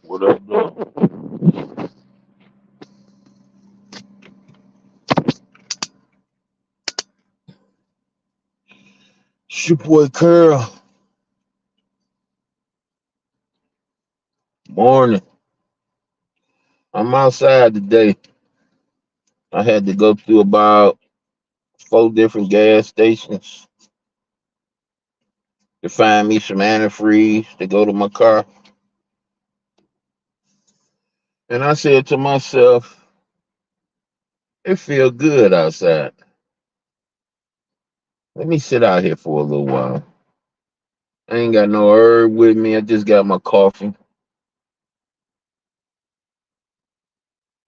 What up, though? It's your boy Curl. Morning. I'm outside today. I had to go through about 4 different gas stations to find me some antifreeze to go to my car. And I said to myself, it feel good outside. Let me sit out here for a little while. I ain't got no herb with me. I just got my coffee.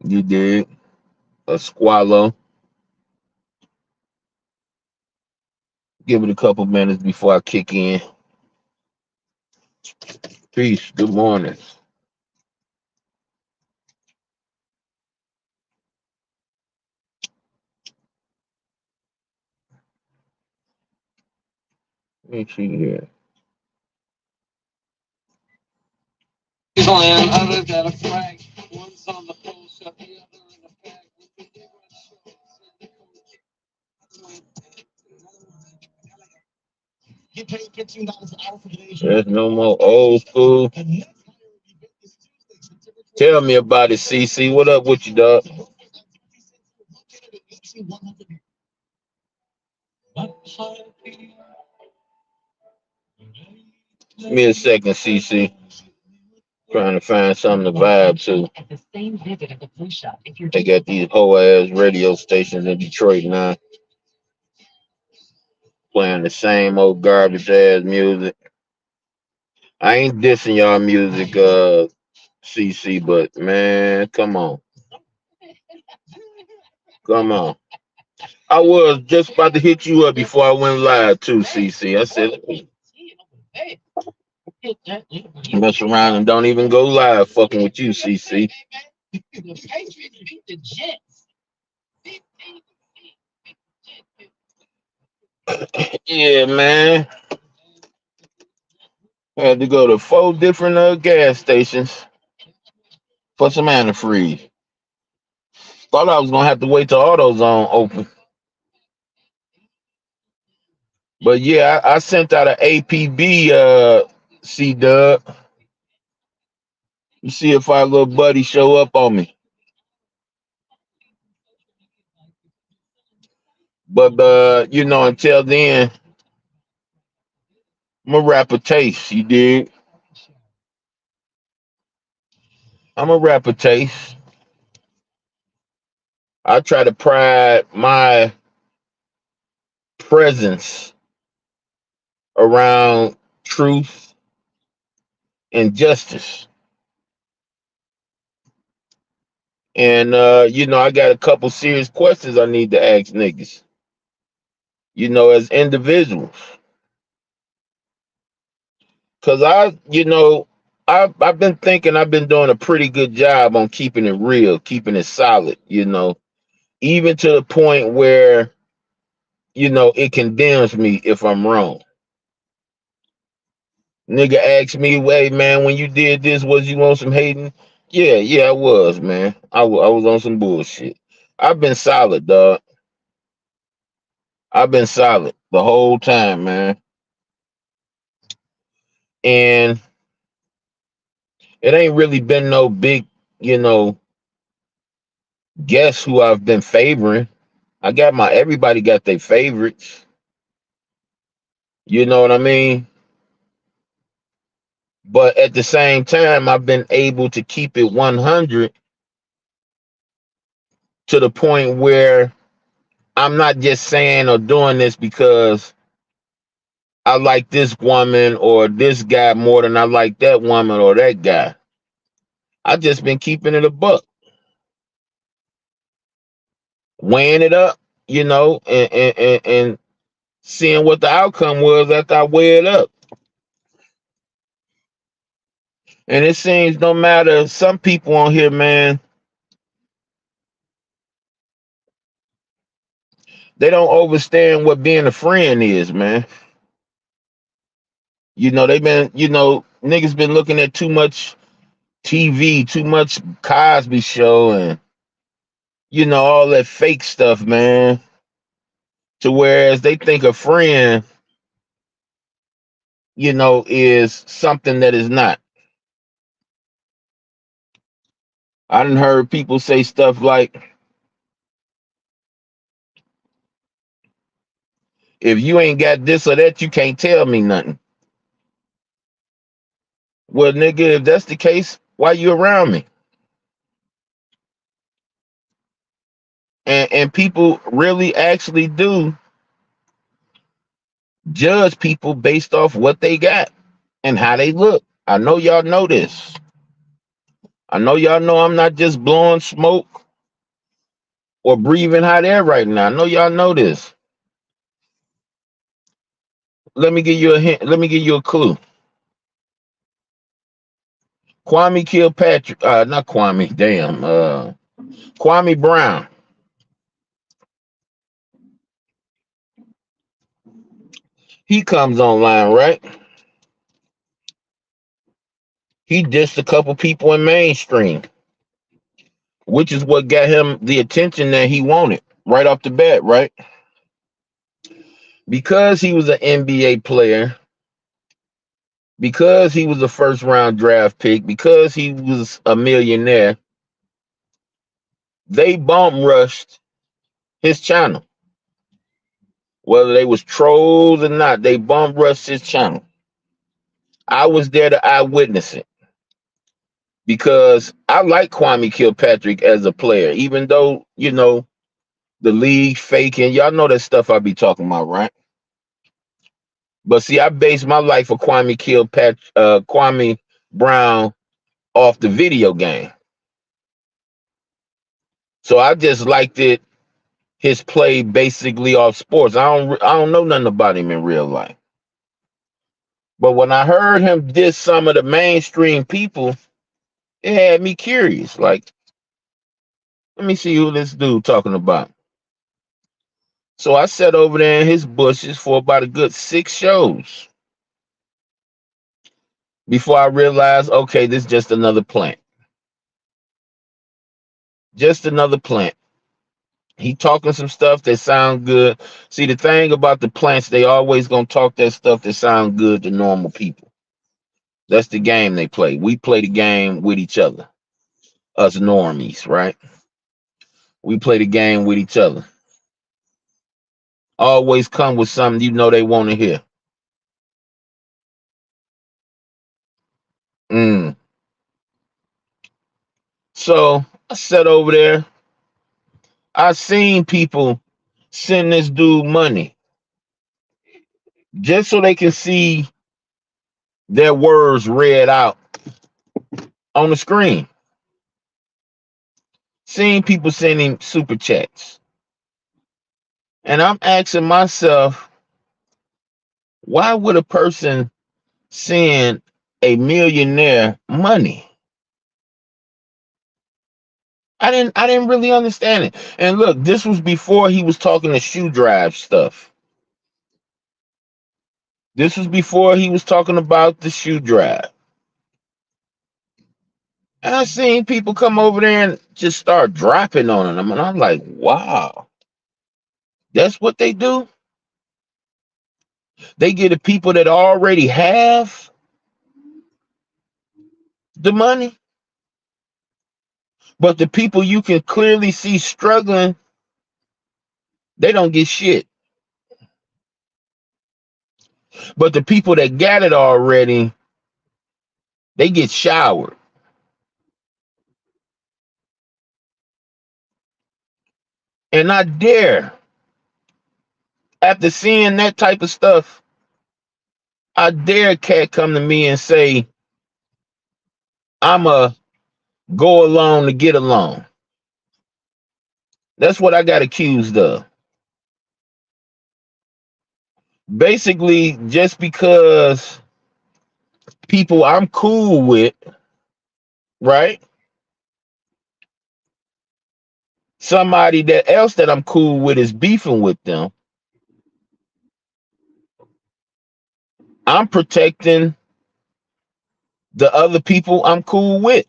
You dig? A squallow. Give it a couple minutes before I kick in. Peace. Good morning. Let me see here. There's no more old school. Tell me about it, CC. What up with you, dog? Give me a second, CC. Trying to find something to vibe to. They got these whole ass radio stations in Detroit now playing the same old garbage ass music. I ain't dissing y'all music, CC, but man, come on. Come on. I was just about to hit you up before I went live too, CC. I said, let me mess around and don't even go live fucking with you, CC. Yeah, man. Had to go to 4 different gas stations for some antifreeze. Thought I was gonna have to wait till AutoZone open. But yeah, I sent out an APB C Dub. You see if our little buddy show up on me. But until then, I'm a rapper taste, you dig? I'm a rapper taste. I try to pride my presence around truth and justice. And I got a couple serious questions I need to ask niggas. As individuals. Cause I've been thinking I've been doing a pretty good job on keeping it real, keeping it solid, even to the point where, it condemns me if I'm wrong. Nigga asked me, hey man, when you did this, was you on some hating? Yeah, I was, man. I was on some bullshit. I've been solid, dog. I've been solid the whole time, man. And it ain't really been no big, you know, guess who I've been favoring. I got everybody got their favorites. You know what I mean? But at the same time, I've been able to keep it 100 to the point where I'm not just saying or doing this because I like this woman or this guy more than I like that woman or that guy. I just been keeping it a buck, weighing it up, and seeing what the outcome was after I weigh it up. And it seems no matter some people on here, man, they don't understand what being a friend is, man. They've been, niggas been looking at too much TV, too much Cosby Show, and all that fake stuff, man. To whereas they think a friend, is something that is not. I done heard people say stuff like, if you ain't got this or that, you can't tell me nothing. Well, nigga, if that's the case, why you around me? And people really actually do judge people based off what they got and how they look. I know y'all know this. I know y'all know I'm not just blowing smoke or breathing hot air right now. I know y'all know this. Let me give you a hint. Let me give you a clue. Kwame Kilpatrick, not Kwame, damn, Kwame Brown. He comes online, right? He dissed a couple people in mainstream, which is what got him the attention that he wanted right off the bat, right? Because he was an NBA player, because he was a first round draft pick, because he was a millionaire, they bomb rushed his channel. Whether they was trolls or not, they bomb rushed his channel. I was there to eyewitness it because I like Kwame Kilpatrick as a player, even though, the league faking. Y'all know that stuff I be talking about, right? But see, I based my life for Kwame Brown off the video game. So I just liked it, his play basically off sports. I don't know nothing about him in real life. But when I heard him diss some of the mainstream people, it had me curious. Like, let me see who this dude talking about. So I sat over there in his bushes for about a good 6 shows before I realized, okay, this is just another plant. Just another plant. He talking some stuff that sound good. See, the thing about the plants, they always gonna talk that stuff that sound good to normal people. That's the game they play. We play the game with each other. Us normies, right? We play the game with each other. Always come with something they want to hear. Mm. So I sat over there. I seen people send this dude money just so they can see their words read out on the screen. Seeing people sending super chats. And I'm asking myself, why would a person send a millionaire money? I didn't really understand it. And look, this was before he was talking the shoe drive stuff. This was before he was talking about the shoe drive. And I seen people come over there and just start dropping on him. And I'm like, wow, that's what they do? They get the people that already have the money. But the people you can clearly see struggling, they don't get shit. But the people that got it already, they get showered. And I dare, after seeing that type of stuff, I dare a cat come to me and say, I'm a go along to get along. That's what I got accused of. Basically, just because people I'm cool with, right? Somebody that else that I'm cool with is beefing with them. I'm protecting The other people I'm cool with.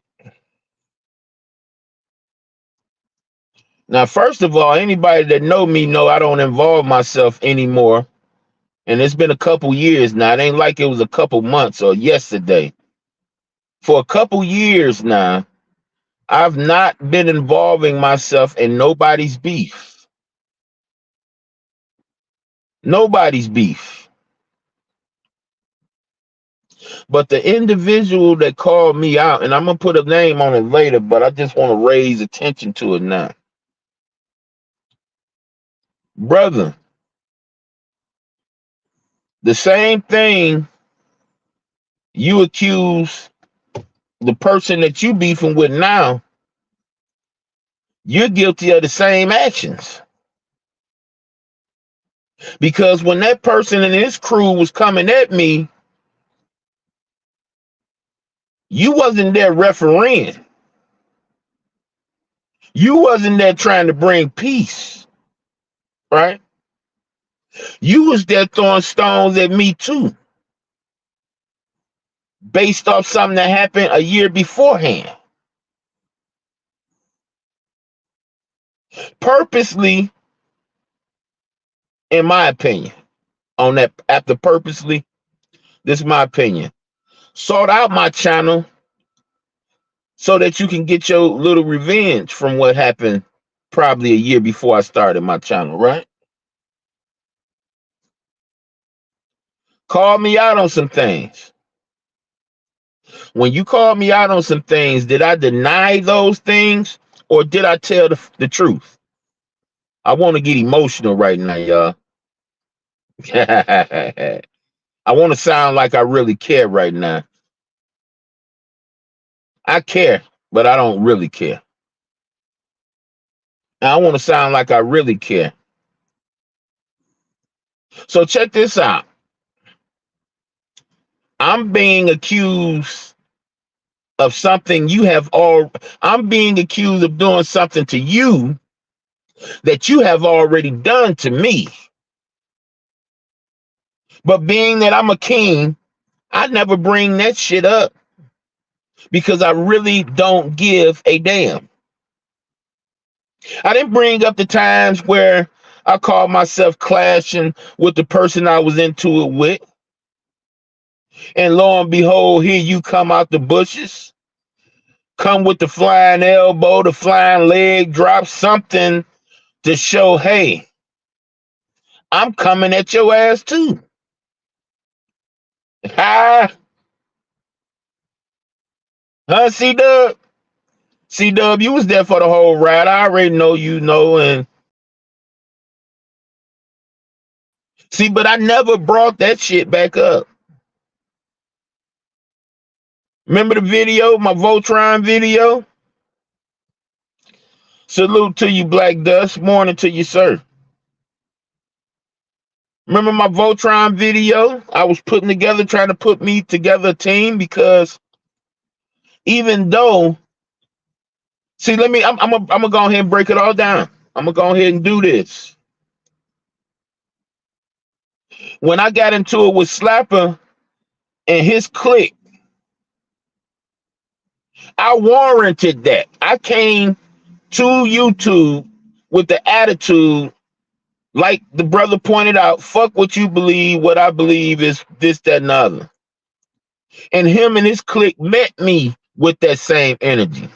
Now, first of all, anybody that know me know I don't involve myself anymore. And it's been a couple years now. It ain't like it was a couple months or yesterday. For a couple years now, I've not been involving myself in nobody's beef. Nobody's beef. But the individual that called me out, and I'm going to put a name on it later, but I just want to raise attention to it now. Brother, the same thing you accuse the person that you beefing with now, you're guilty of the same actions. Because when that person and his crew was coming at me, you wasn't there refereeing. You wasn't there trying to bring peace, right? You was there throwing stones at me too, based off something that happened a year beforehand. Purposely, in my opinion, on that, after purposely, this is my opinion. Sort out my channel so that you can get your little revenge from what happened probably a year before I started my channel, right? Call me out on some things. When you called me out on some things, did I deny those things or did I tell the truth? I want to get emotional right now, y'all. I want to sound like I really care right now. I care, but I don't really care. And I want to sound like I really care. So check this out. I'm being accused of something you have all. I'm being accused of doing something to you that you have already done to me. But being that I'm a king, I never bring that shit up because I really don't give a damn. I didn't bring up the times where I called myself clashing with the person I was into it with. And lo and behold, here you come out the bushes, come with the flying elbow, the flying leg drop, something to show, hey, I'm coming at your ass too. Huh, C-Dub? C-Dub, you was there for the whole ride. I already know you know. And see, but I never brought that shit back up. Remember the video, my Voltron video? Salute to you, Black Dust. Morning to you, sir. Remember my Voltron video? I was putting together, trying to put me together a team because even though, see, I'm gonna go ahead and break it all down. I'm gonna go ahead and do this. When I got into it with Slapper and his clique, I warranted that. I came to YouTube with the attitude, like the brother pointed out, fuck what you believe, what I believe is this, that, and the other. And him and his clique met me with that same energy.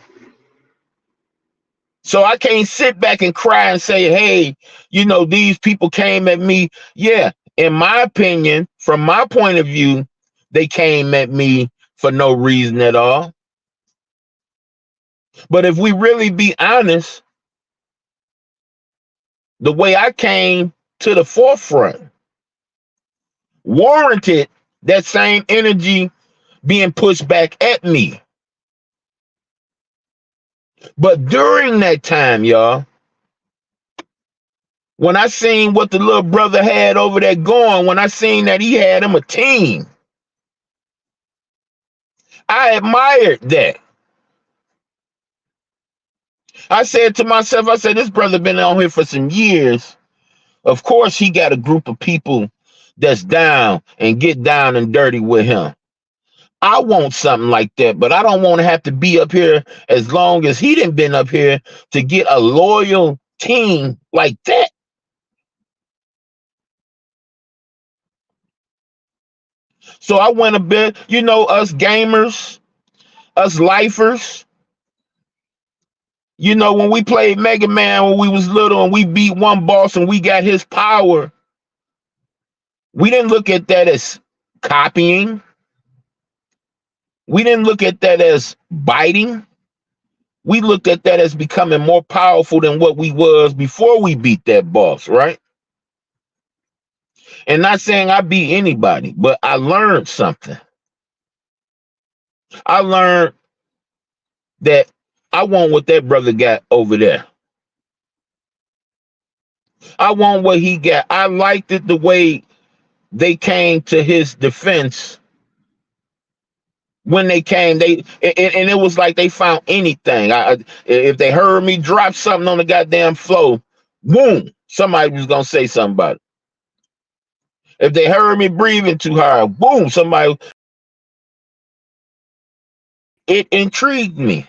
So I can't sit back and cry and say, hey, you know, these people came at me. Yeah, in my opinion, from my point of view, they came at me for no reason at all. But if we really be honest, the way I came to the forefront warranted that same energy being pushed back at me. But during that time, y'all, when I seen what the little brother had over there going, when I seen that he had him a team, I admired that. I said to myself, I said, this brother been on here for some years. Of course, he got a group of people that's down and get down and dirty with him. I want something like that, but I don't want to have to be up here as long as he didn't been up here to get a loyal team like that. So I went a bit, us gamers, us lifers, when we played Mega Man when we was little and we beat one boss and we got his power, we didn't look at that as copying. We didn't look at that as biting. We looked at that as becoming more powerful than what we was before we beat that boss, right? And not saying I beat anybody, but I learned something. I learned that I want what that brother got over there. I want what he got. I liked it the way they came to his defense. When they came, and it was like they found anything. If they heard me drop something on the goddamn floor, boom, somebody was gonna say something about it. If they heard me breathing too hard, boom, somebody. It intrigued me.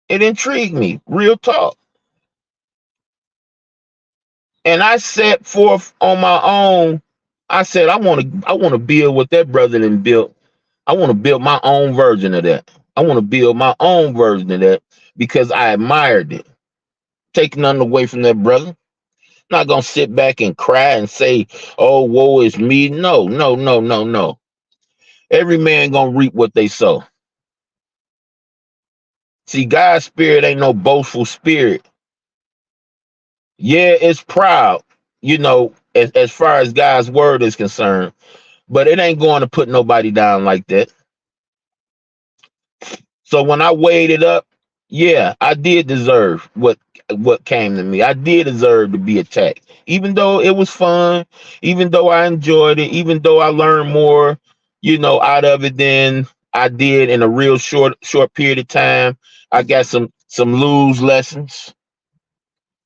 It intrigued me, real talk. And I set forth on my own. I said, I want to build what that brother done built. I want to build my own version of that. I want to build my own version of that because I admired it. Taking nothing away from that brother. Not gonna sit back and cry and say, "Oh, woe is me." No, no, no, no, no. Every man gonna reap what they sow. See, God's spirit ain't no boastful spirit. Yeah, it's proud, as far as God's word is concerned, but it ain't going to put nobody down like that. So when I weighed it up, yeah, I did deserve what came to me. I did deserve to be attacked, even though it was fun, even though I enjoyed it, even though I learned more, out of it than I did in a real short period of time. I got some lose lessons.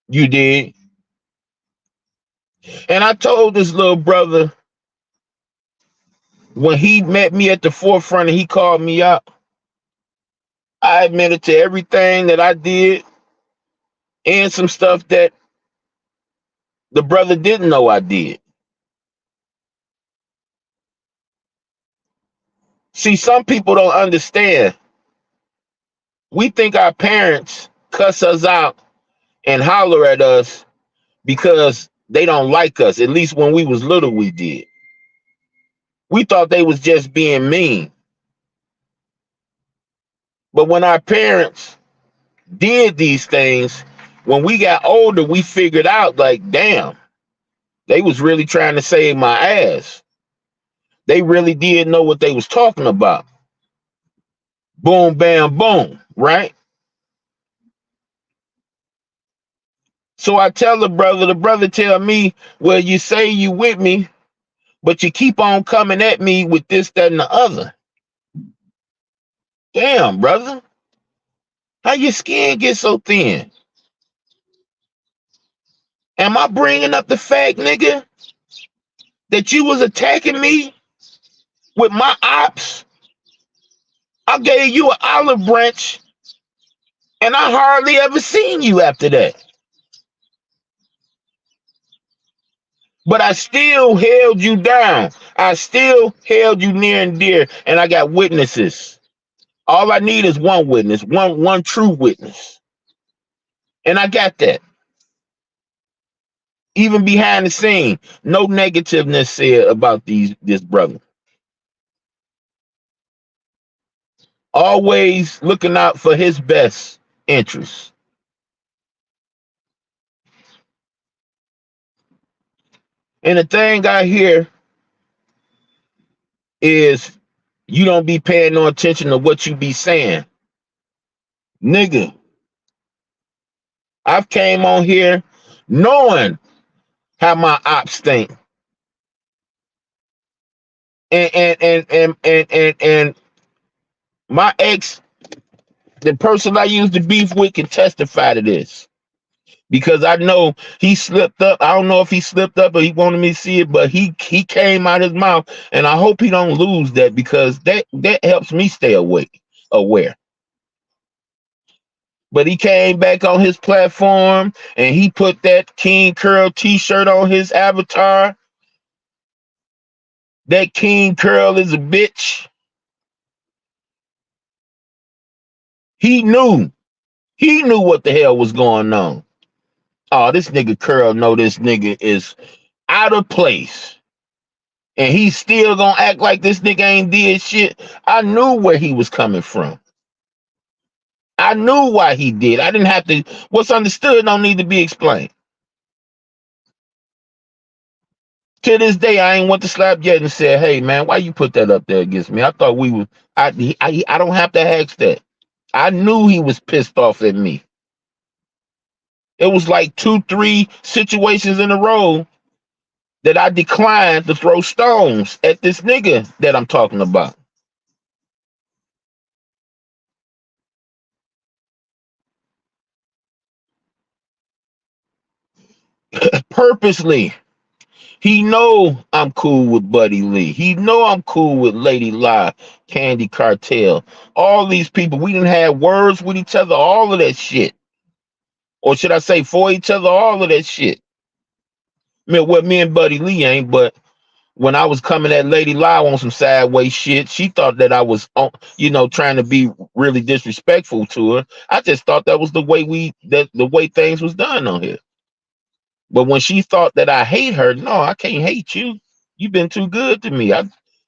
You did. And I told this little brother when he met me at the forefront and he called me out, I admitted to everything that I did and some stuff that the brother didn't know I did. See, some people don't understand. We think our parents cuss us out and holler at us because they don't like us. At least when we was little, we did. We thought they was just being mean. But when our parents did these things, when we got older, we figured out like, damn, they was really trying to save my ass. They really did know what they was talking about. Boom, bam, boom, right? So I tell the brother tell me, well, you say you with me, but you keep on coming at me with this, that, and the other. Damn, brother. How your skin get so thin? Am I bringing up the fact, nigga, that you was attacking me with my ops? I gave you an olive branch, and I hardly ever seen you after that. But I still held you down. I still held you near and dear, and I got witnesses. All I need is one witness, one true witness. And I got that. Even behind the scene, no negativeness said about this brother. Always looking out for his best interests. And the thing I hear is you don't be paying no attention to what you be saying. Nigga, I've came on here knowing how my ops think. And my ex, the person I used to beef with, can testify to this. because I know he slipped up. I don't know if he slipped up or he wanted me to see it, but he came out his mouth, and I hope he don't lose that, because that helps me stay aware. But he came back on his platform and he put that King Curl t-shirt on his avatar. That King Curl is a bitch. He knew. He knew what the hell was going on. Oh, this nigga Curl know this nigga is out of place. And he's still gonna act like this nigga ain't did shit. I knew where he was coming from. I knew why he did. I didn't have to. What's understood don't need to be explained. To this day, I ain't went to Slap yet and said, "Hey man, why you put that up there against me?" I thought we were. I don't have to ask that. I knew he was pissed off at me. It was like 2, 3 situations in a row that I declined to throw stones at this nigga that I'm talking about. Purposely. He know I'm cool with Buddy Lee. He know I'm cool with Lady Lie, Candy Cartel. All these people, we didn't have words with each other, all of that shit. Or should I say for each other, all of that shit. I mean, what me and Buddy Lee ain't, but when I was coming at Lady Lie on some sideways shit, she thought that I was, trying to be really disrespectful to her. I just thought that was the way things was done on here. But when she thought that I hate her, no, I can't hate you. You've been too good to me.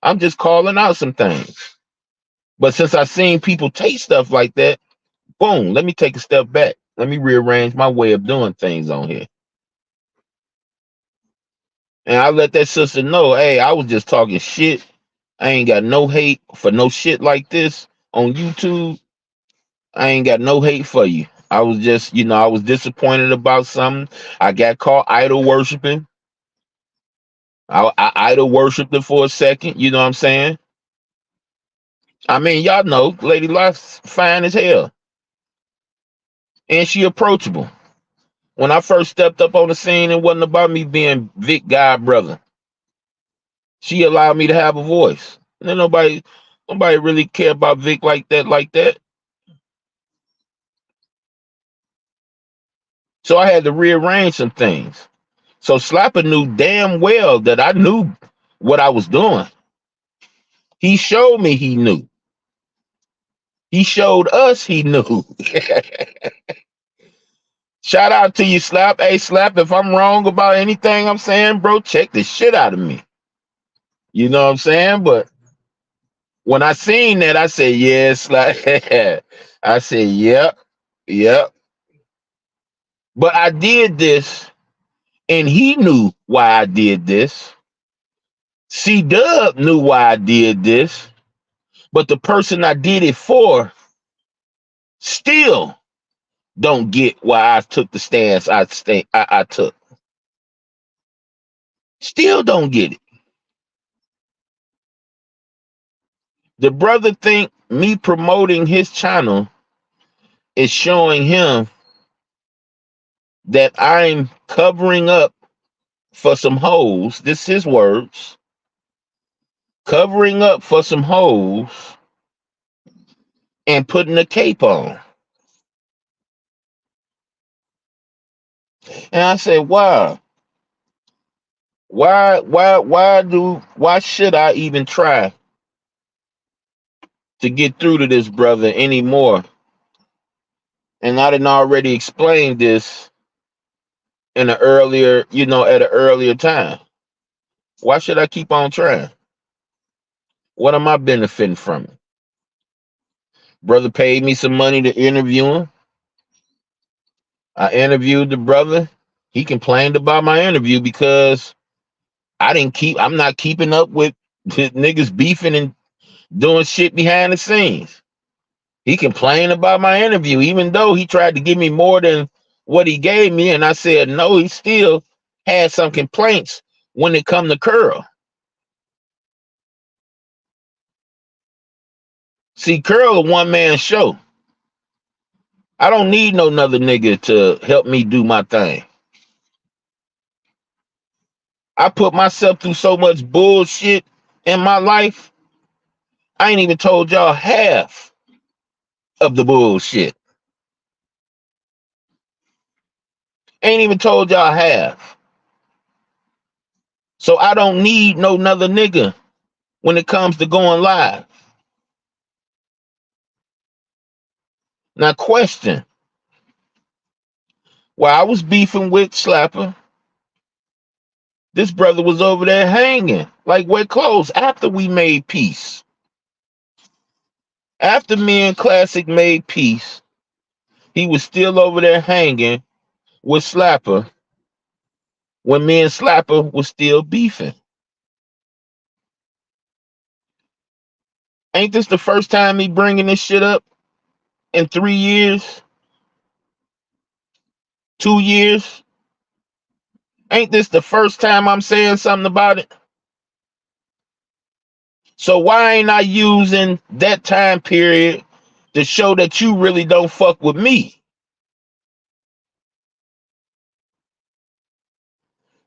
I'm just calling out some things. But since I seen people take stuff like that, boom, let me take a step back. Let me rearrange my way of doing things on here. And I let that sister know, hey, I was just talking shit. I ain't got no hate for no shit like this on YouTube. I ain't got no hate for you. I was just, I was disappointed about something. I got caught idol worshiping. I idol worshiped her for a second. You know what I'm saying? I mean, y'all know, Lady Luck's fine as hell. And she approachable. When I first stepped up on the scene, it wasn't about me being Vic God brother. She allowed me to have a voice. And then nobody really care about Vic like that. So I had to rearrange some things. So Slapper knew damn well that I knew what I was doing. He showed me he knew. He showed us he knew. Shout out to you, Slap. Hey, Slap, if I'm wrong about anything I'm saying, bro, check the shit out of me. You know what I'm saying? But when I seen that, I said, yes, Slap. I said, yep. But I did this, and he knew why I did this. C-Dub knew why I did this. But the person I did it for still don't get why I took the stance I took. Still don't get it. The brother think me promoting his channel is showing him that I'm covering up for some hoes. This is his words. Covering up for some hoes and putting a cape on. And I said, wow. Why should I even try to get through to this brother anymore? And I didn't already explain this in an earlier, at an earlier time. Why should I keep on trying? What am I benefiting from it? Brother paid me some money to interview him. I interviewed the brother. He complained about my interview because I'm not keeping up with niggas beefing and doing shit behind the scenes. He complained about my interview, even though he tried to give me more than what he gave me. And I said, no, he still had some complaints when it come to Curl. See, Curl a one-man show. I don't need no another nigga to help me do my thing. I put myself through so much bullshit in my life. I ain't even told y'all half of the bullshit. Ain't even told y'all half. So I don't need no another nigga when it comes to going live. Now question, while I was beefing with Slapper, this brother was over there hanging like wet clothes after we made peace. After me and Classic made peace, he was still over there hanging with Slapper when me and Slapper was still beefing. Ain't this the first time he bringing this shit up in 3 years? 2 years? Ain't this the first time I'm saying something about it? So why ain't I using that time period to show that you really don't fuck with me?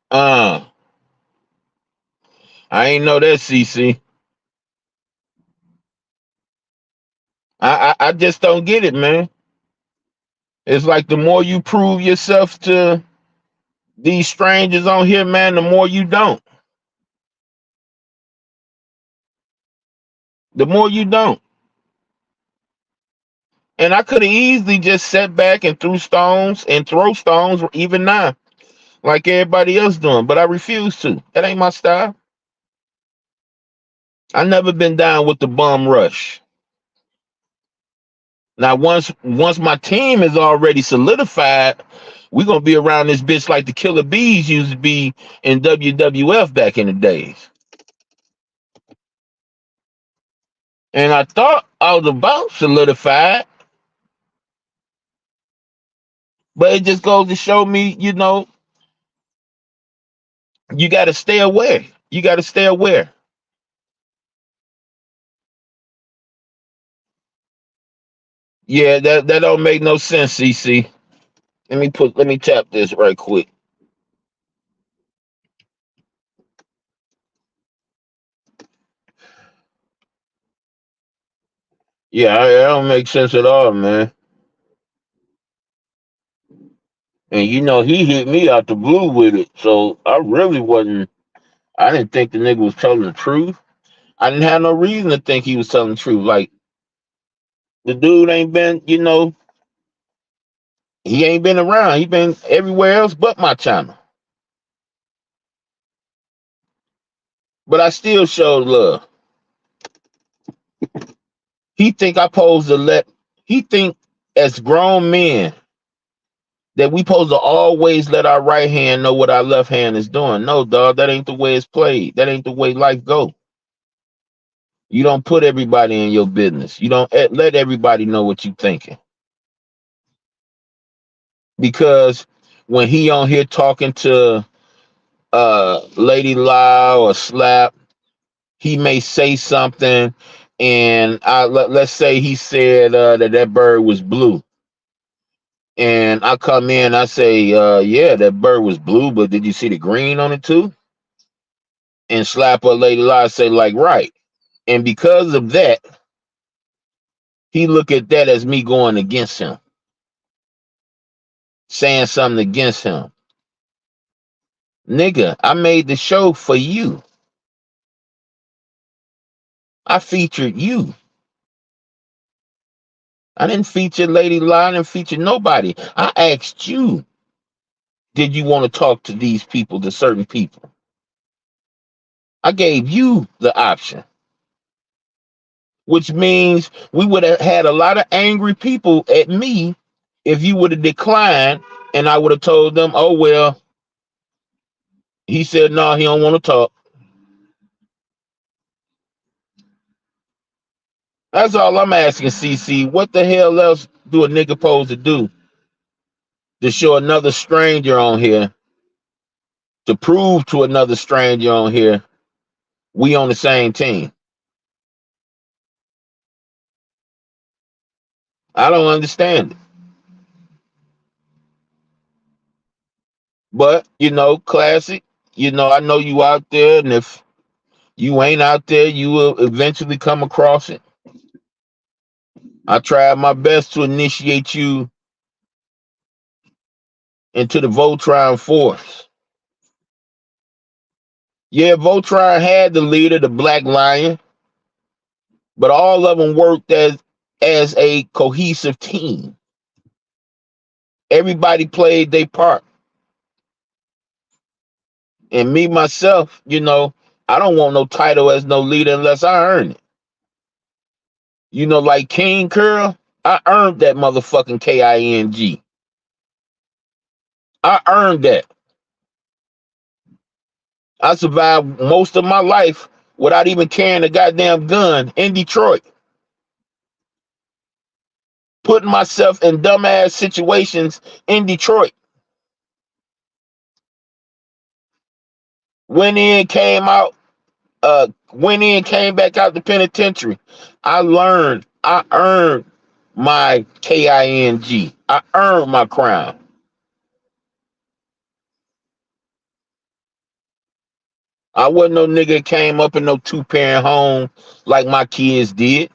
I ain't know that, CC. I just don't get it, man. It's like the more you prove yourself to these strangers on here, man, the more you don't. The more you don't. And I could have easily just sat back and threw stones and throw stones even now, like everybody else doing, but I refuse to. That ain't my style. I never been down with the bum rush. Now, once my team is already solidified, we're gonna be around this bitch like the Killer Bees used to be in WWF back in the days. And I thought I was about solidified, but it just goes to show me, you know, you got to stay aware. You got to stay aware. Yeah, that don't make no sense, CC. Let me tap this right quick. Yeah, that don't make sense at all, man. And you know, he hit me out the blue with it, so I really wasn't. I didn't think the nigga was telling the truth. I didn't have no reason to think he was telling the truth. Like the dude ain't been, you know, he ain't been around. He been everywhere else but my channel. But I still showed love. He think I supposed to let. He think as grown men that we supposed to always let our right hand know what our left hand is doing. No, dog, that ain't the way it's played. That ain't the way life go. You don't put everybody in your business. You don't let everybody know what you thinking. Because when he on here talking to Lady Lau or Slap, he may say something, and let's say he said that bird was blue, and I come in, I say, yeah, that bird was blue, but did you see the green on it too? And Slap or Lady Lau say like, right, and because of that, he look at that as me going against him, saying something against him. Nigga, I made the show for you. I featured you. I didn't feature Lady Lau, I didn't feature nobody. I asked you, did you want to talk to these people, to certain people? I gave you the option, which means we would have had a lot of angry people at me if you would have declined, and I would have told them, oh, well, he said, no, he don't want to talk. That's all I'm asking, CC. What the hell else do a nigga supposed to do to show another stranger on here, to prove to another stranger on here we on the same team? I don't understand it. But classic. I know you out there, and if you ain't out there, you will eventually come across it. I tried my best to initiate you into the Voltron force. Yeah, Voltron had the leader, the Black Lion, but all of them worked as a cohesive team. Everybody played their part. And me myself, I don't want no title as no leader unless I earn it. Like King Curl, I earned that motherfucking KING. I earned that. I survived most of my life without even carrying a goddamn gun in Detroit. Putting myself in dumbass situations in Detroit. Went in, came out, came back out the penitentiary. I earned my KING. I earned my crown. I wasn't no nigga that came up in no two-parent home like my kids did.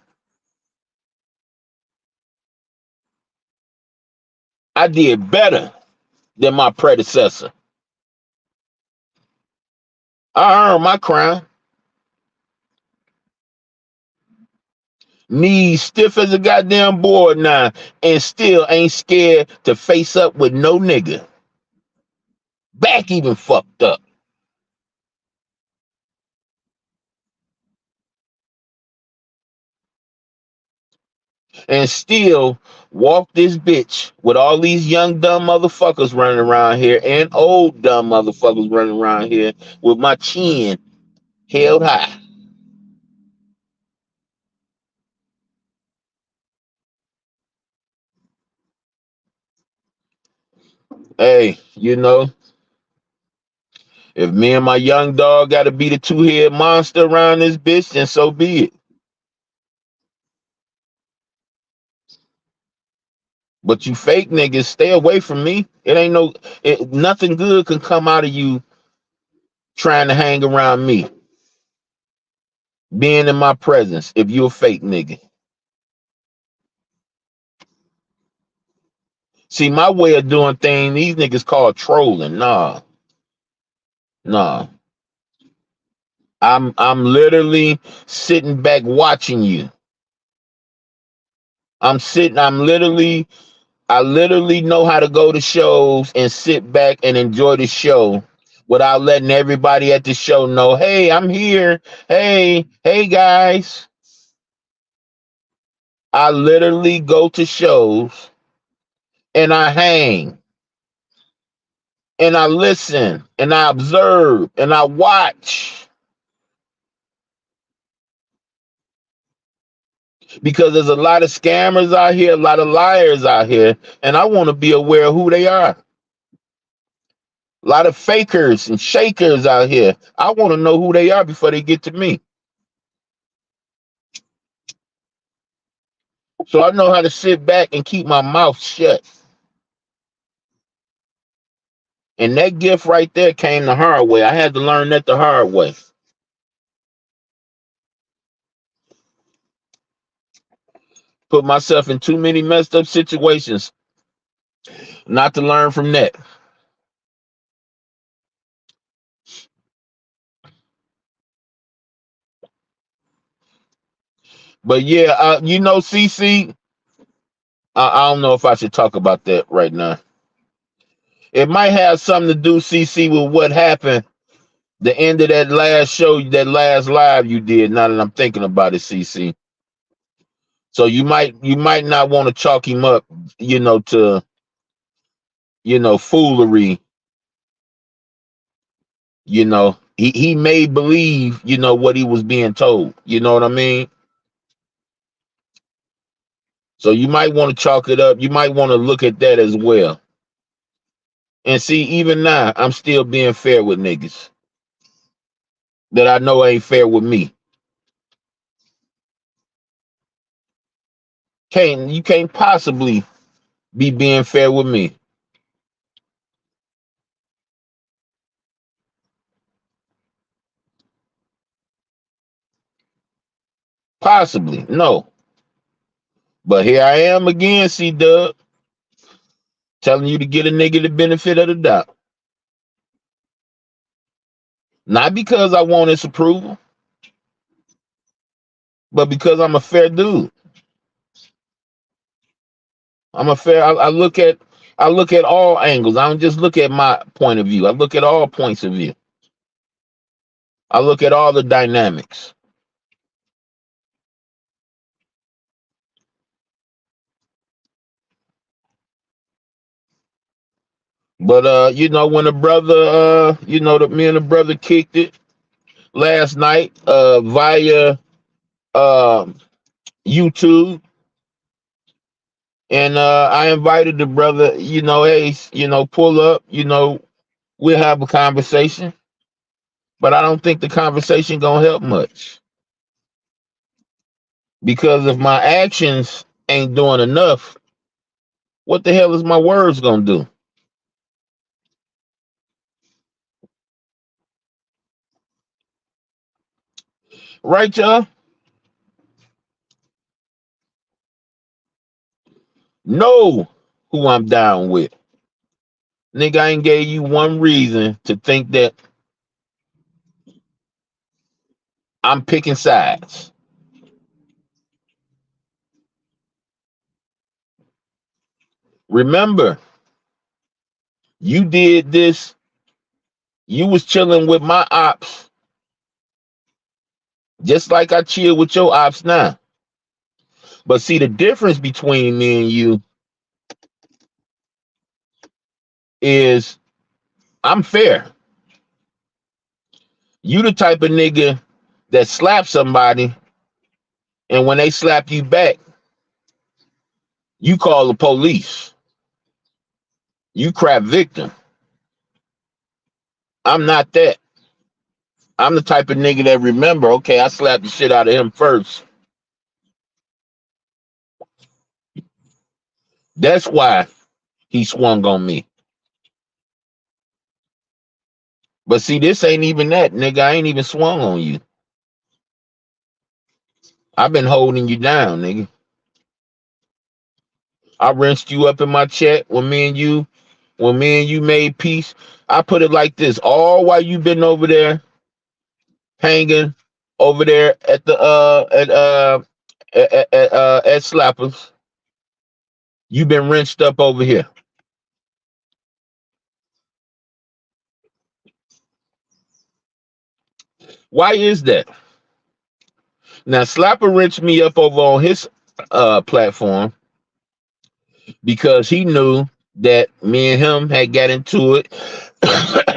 I did better than my predecessor. I earned my crown. Knees stiff as a goddamn board now, and still ain't scared to face up with no nigga. Back even fucked up. And still walk this bitch with all these young dumb motherfuckers running around here and old dumb motherfuckers running around here with my chin held high. Hey, if me and my young dog got to be the two-head monster around this bitch, then so be it. But you fake niggas, stay away from me. Nothing good can come out of you trying to hang around me, being in my presence. If you a fake nigga, see my way of doing things. These niggas call trolling. Nah. I'm literally sitting back watching you. I literally know how to go to shows and sit back and enjoy the show without letting everybody at the show know, hey, I'm here. Hey guys. I literally go to shows and I hang and I listen and I observe and I watch, because there's a lot of scammers out here, a lot of liars out here, and I want to be aware of who they are. A lot of fakers and shakers out here. I want to know who they are before they get to me. So I know how to sit back and keep my mouth shut. And that gift right there came the hard way. I had to learn that the hard way. Put myself in too many messed up situations not to learn from that. But yeah, CC, I don't know if I should talk about that right now. It might have something to do, CC, with what happened the end of that last show, that last live you did. Now that I'm thinking about it, CC. So you might not want to chalk him up, to foolery. He may believe, what he was being told. You know what I mean? So you might want to chalk it up. You might want to look at that as well. And see, even now, I'm still being fair with niggas that I know ain't fair with me. You can't possibly be being fair with me. Possibly, no. But here I am again, C-Dub, telling you to get a nigga the benefit of the doubt. Not because I want his approval, but because I'm a fair dude. I'm a fair. I look at all angles. I don't just look at my point of view. I look at all points of view. I look at all the dynamics. But you know, when the brother you know, that me and the brother kicked it last night via YouTube, and I invited the brother, you know, hey, you know, pull up, you know, we'll have a conversation. But I don't think the conversation gonna help much. Because if my actions ain't doing enough, what the hell is my words gonna do? Right, y'all? Know who I'm down with. Nigga, I ain't gave you one reason to think that I'm picking sides. Remember, you did this, you was chilling with my ops, just like I chill with your ops now. But see, the difference between me and you is I'm fair. You the type of nigga that slap somebody, and when they slap you back, you call the police. You crap victim. I'm not that. I'm the type of nigga that remember, okay, I slapped the shit out of him first. That's why he swung on me. But see, this ain't even that, nigga. I ain't even swung on you. I've been holding you down, nigga. I rinsed you up in my chat when me and you made peace. I put it like this: all while you been over there hanging over there at the at Slappers, you been rinsed up over here. Why is that? Now Slapper rinsed me up over on his platform because he knew that me and him had got into it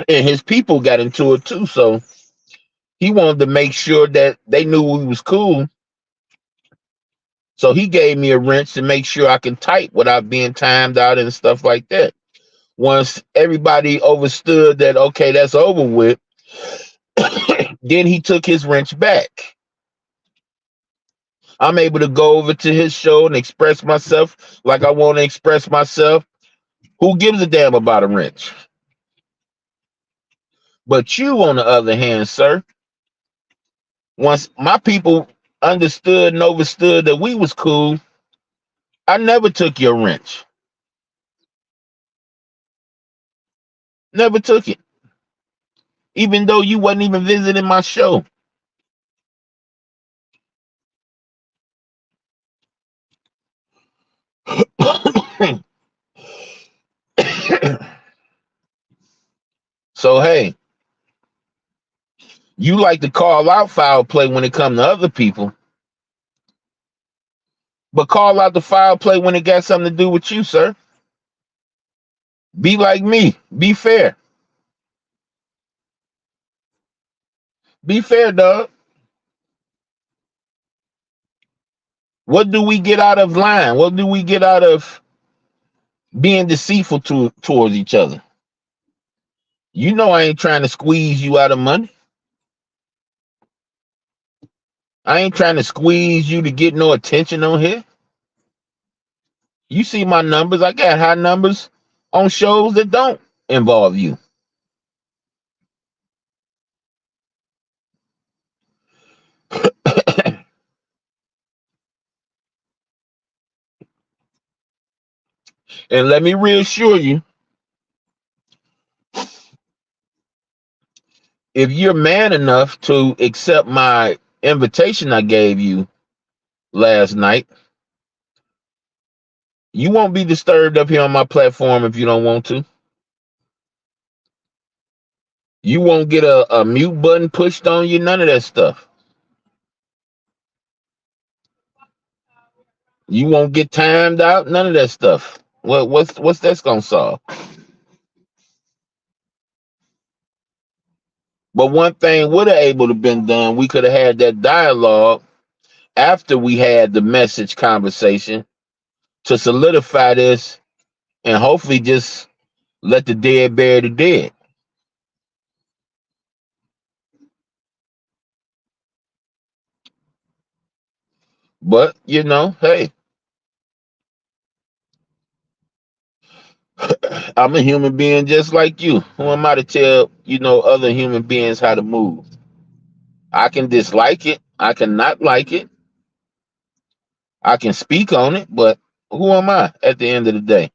and his people got into it too. So he wanted to make sure that they knew we was cool. So he gave me a wrench to make sure I can type without being timed out and stuff like that. Once everybody understood that, okay, that's over with, then he took his wrench back. I'm able to go over to his show and express myself like I want to express myself. Who gives a damn about a wrench? But you, on the other hand, sir, once my people understood and overstood that we was cool, I never took your wrench. Never took it. Even though you wasn't even visiting my show. So hey, you like to call out foul play when it comes to other people, but call out the foul play when it got something to do with you, sir. Be like me. Be fair. Be fair, dog. What do we get out of lying? What do we get out of being deceitful towards each other? You know I ain't trying to squeeze you out of money. I ain't trying to squeeze you to get no attention on here. You see my numbers. I got high numbers on shows that don't involve you. And let me reassure you, if you're man enough to accept my invitation I gave you last night, you won't be disturbed up here on my platform if you don't want to. You won't get a mute button pushed on you, none of that stuff. You won't get timed out, none of that stuff. What's that's gonna solve? But one thing would have able to been done, we could have had that dialogue after we had the message conversation to solidify this and hopefully just let the dead bury the dead. But you know, hey, I'm a human being just like you. Who am I to tell, other human beings how to move? I can dislike it. I can not like it. I can speak on it, but who am I at the end of the day?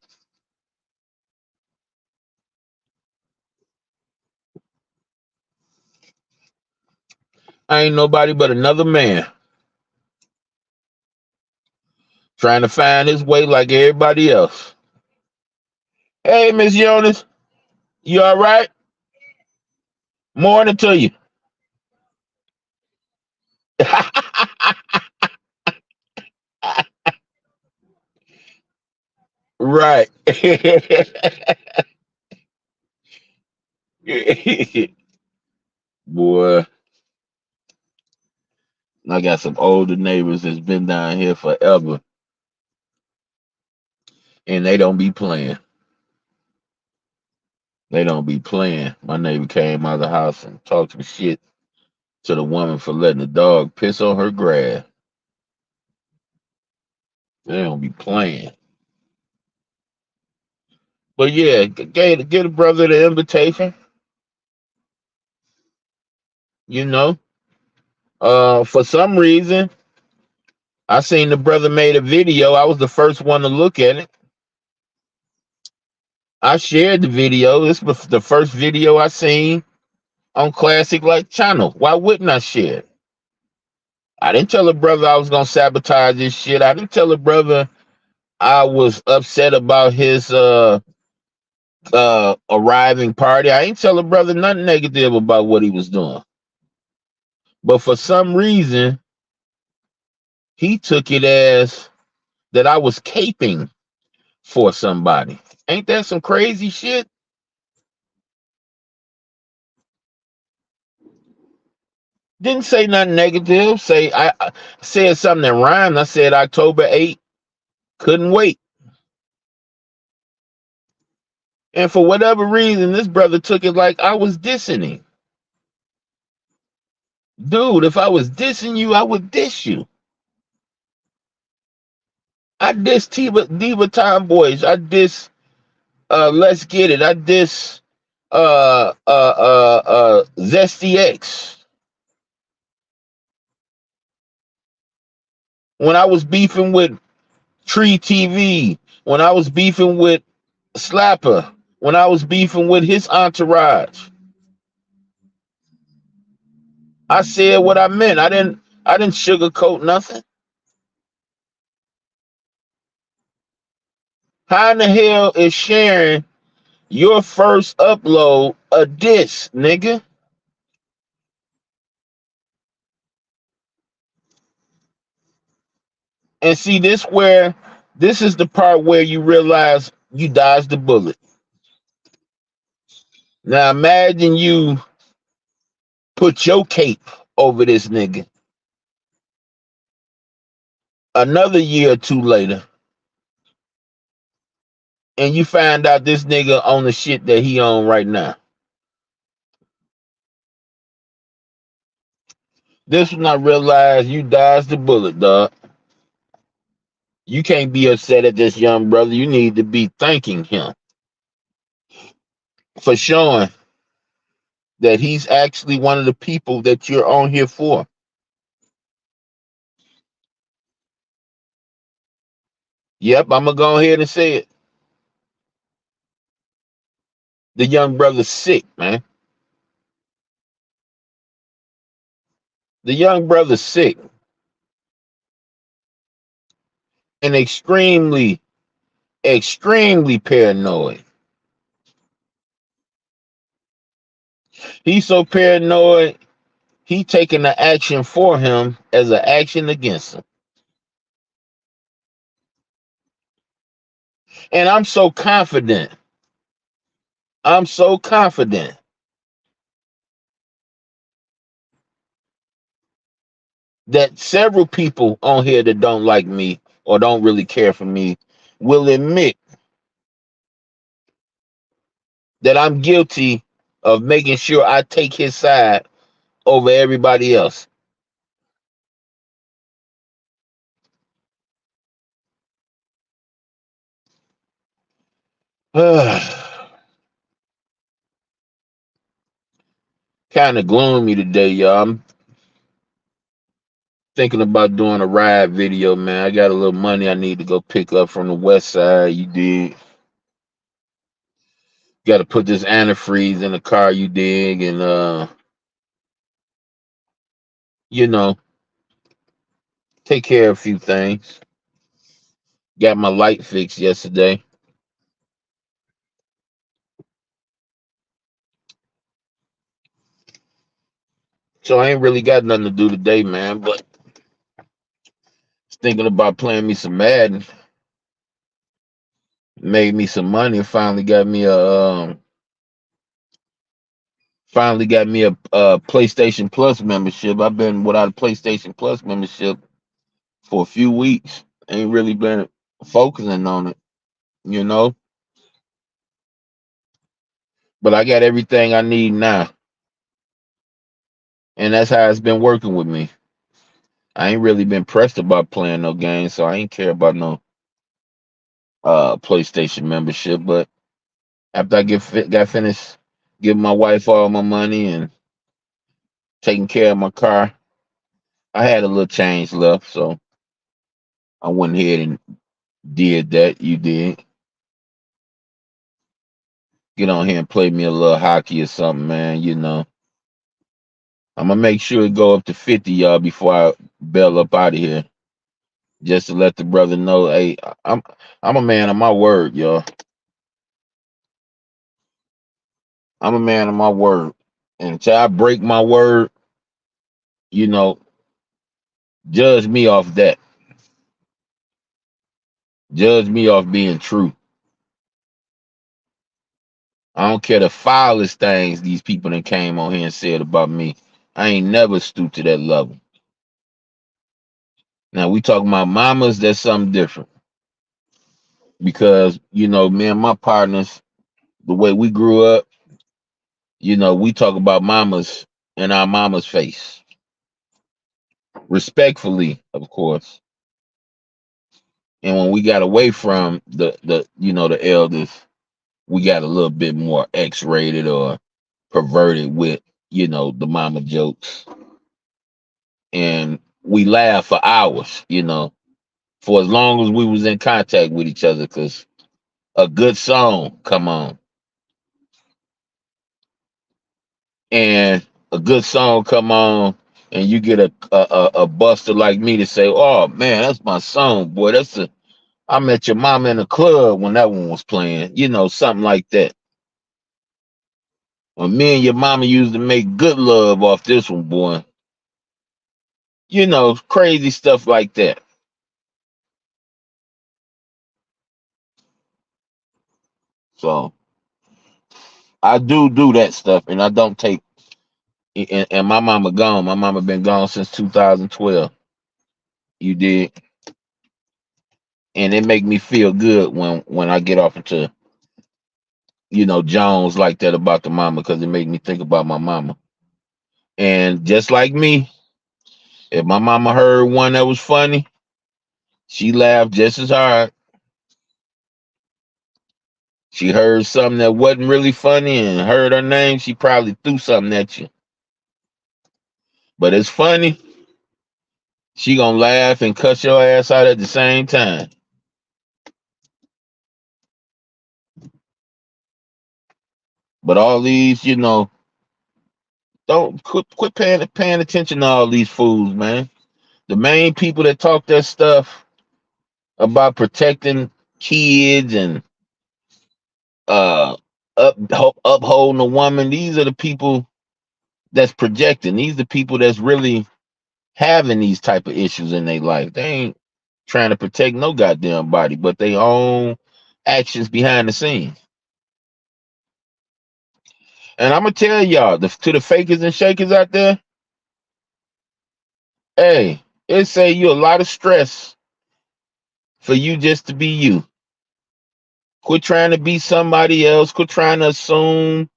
I ain't nobody but another man trying to find his way like everybody else. Hey, Miss Jonas, you all right? Morning to you. Right. Boy, I got some older neighbors that's been down here forever, and they don't be playing. They don't be playing. My neighbor came out of the house and talked some shit to the woman for letting the dog piss on her grass. They don't be playing. But yeah, get a brother the invitation. You know, for some reason, I seen the brother made a video. I was the first one to look at it. I shared the video. This was the first video I seen on Classic Like channel. Why wouldn't I share it? I didn't tell a brother I was gonna sabotage this shit. I didn't tell a brother I was upset about his arriving party. I ain't tell a brother nothing negative about what he was doing. But for some reason, he took it as that I was caping for somebody. Ain't that some crazy shit? Didn't say nothing negative. I said something that rhymed. I said October 8th, couldn't wait. And for whatever reason, this brother took it like I was dissing him. Dude, if I was dissing you, I would diss you. I diss Diva Tomboys. I diss Let's Get It. I diss Zesty X. When I was beefing with Tree TV, when I was beefing with Slapper, when I was beefing with his entourage, I said what I meant. I didn't sugarcoat nothing. How in the hell is sharing your first upload a diss, nigga? And see this is the part where you realize you dodged the bullet. Now imagine you put your cape over this nigga another year or two later, and you find out this nigga on the shit that he on right now. This when I realize you dodged the bullet, dog. You can't be upset at this young brother. You need to be thanking him for showing that he's actually one of the people that you're on here for. Yep, I'm gonna go ahead and say it. The young brother's sick, man. The young brother's sick and extremely, extremely paranoid. He's so paranoid, he taking the action for him as an action against him. And I'm so confident. I'm so confident that several people on here that don't like me or don't really care for me will admit that I'm guilty of making sure I take his side over everybody else. Kind of gloomy today, y'all. I'm thinking about doing a ride video, man. I got a little money I need to go pick up from the west side. You dig? Got to put this antifreeze in the car. You dig? And you know, take care of a few things. Got my light fixed yesterday, so I ain't really got nothing to do today, man. But thinking about playing me some Madden. Made me some money and finally got me a PlayStation Plus membership. I've been without a PlayStation Plus membership for a few weeks. Ain't really been focusing on it, you know. But I got everything I need now, and that's how it's been working with me. I ain't really been pressed about playing no games, so I ain't care about no PlayStation membership. But after I got finished giving my wife all my money and taking care of my car, I had a little change left, so I went ahead and did that. You did. Get on here and play me a little hockey or something, man. You know, I'm gonna make sure it go up to 50, y'all, before I bail up out of here. Just to let the brother know, hey, I'm I'm a man of my word, y'all. I'm a man of my word, and until I break my word, you know, judge me off that. Judge me off being true. I don't care the foulest things these people that came on here and said about me. I ain't never stooped to that level. Now we talking about mamas, that's something different. Because, you know, me and my partners, the way we grew up, you know, we talk about mamas in our mama's face. Respectfully, of course. And when we got away from the you know, the elders, we got a little bit more X-rated or perverted with, you know, the mama jokes. And we laugh for hours, you know, for as long as we was in contact with each other, because a good song come on. And a good song come on, and you get a buster like me to say, "Oh man, that's my song, boy. That's a I met your mama in the club when that one was playing." You know, something like that. When me and your mama used to make good love off this one, boy. You know, crazy stuff like that. So I do that stuff, and I don't take. And my mama gone. My mama been gone since 2012. You did, and it make me feel good when I get off into, you know, Jones like that about the mama, because it make me think about my mama. And just like me, if my mama heard one that was funny, she laughed just as hard. She heard something that wasn't really funny and heard her name, she probably threw something at you. But it's funny, she gonna laugh and cuss your ass out at the same time. But all these, don't quit paying attention to all these fools, man. The main people that talk that stuff about protecting kids and uh upholding a woman, these are the people that's projecting. These are the people that's really having these type of issues in their life. They ain't trying to protect no goddamn body, but their own actions behind the scenes. And I'm gonna tell y'all, to the fakers and shakers out there, hey, it save you a lot of stress for you just to be you. Quit trying to be somebody else. Quit trying to assume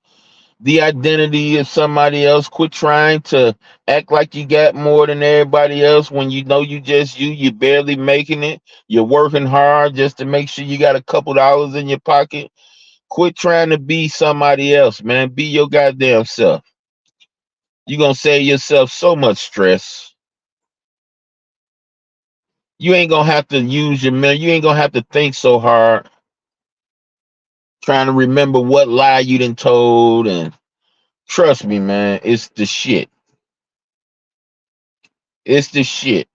the identity of somebody else. Quit trying to act like you got more than everybody else when you know you just you. You're barely making it. You're working hard just to make sure you got a couple dollars in your pocket. Quit trying to be somebody else, man. Be your goddamn self. You're gonna save yourself so much stress. You ain't gonna have to use your man. You ain't gonna have to think so hard trying to remember what lie you done told. And trust me, man, it's the shit. It's the shit.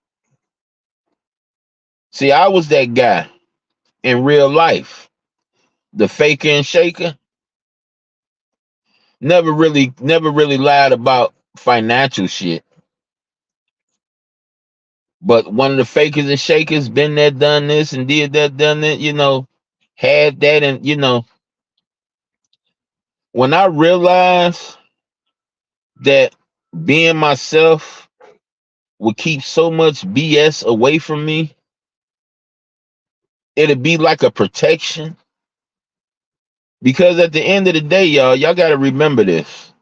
See, I was that guy in real life, the faker and shaker. Never really lied about financial shit. But one of the fakers and shakers been there, done this, and did that, done that, had that, and when I realized that being myself would keep so much BS away from me, it'd be like a protection. Because at the end of the day, y'all got to remember this.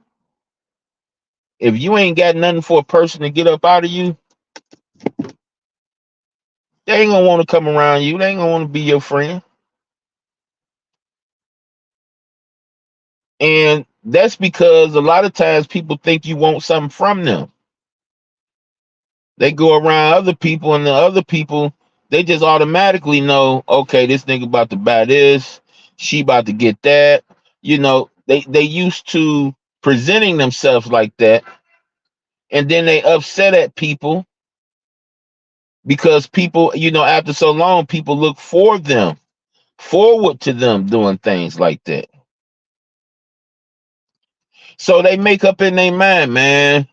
If you ain't got nothing for a person to get up out of you, they ain't gonna want to come around you. They ain't gonna want to be your friend. And that's because a lot of times people think you want something from them. They go around other people, and the other people, they just automatically know, okay, this nigga about to buy this, she about to get that. They used to presenting themselves like that, and then they upset at people because people, after so long, people look forward to them doing things like that. So they make up in their mind, man.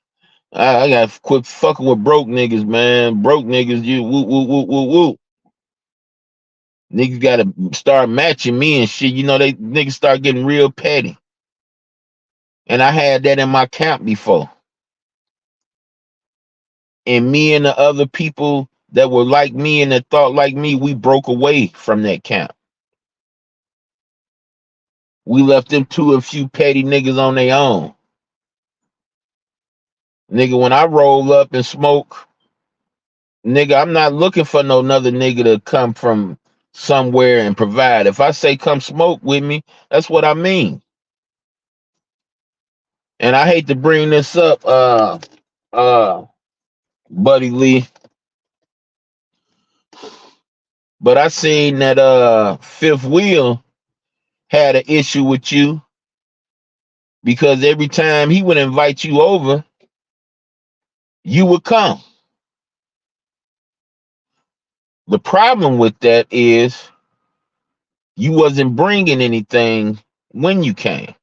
I gotta quit fucking with broke niggas, man. Broke niggas, you woo woo woo woo woo. Niggas gotta start matching me and shit. They niggas start getting real petty. And I had that in my camp before. And me and the other people that were like me and that thought like me, we broke away from that camp. We left them to a few petty niggas on their own. Nigga, when I roll up and smoke, nigga, I'm not looking for no another nigga to come from somewhere and provide. If I say come smoke with me, that's what I mean. And I hate to bring this up, Buddy Lee, but I seen that Fifth Wheel had an issue with you because every time he would invite you over, you would come. The problem with that is you wasn't bringing anything when you came.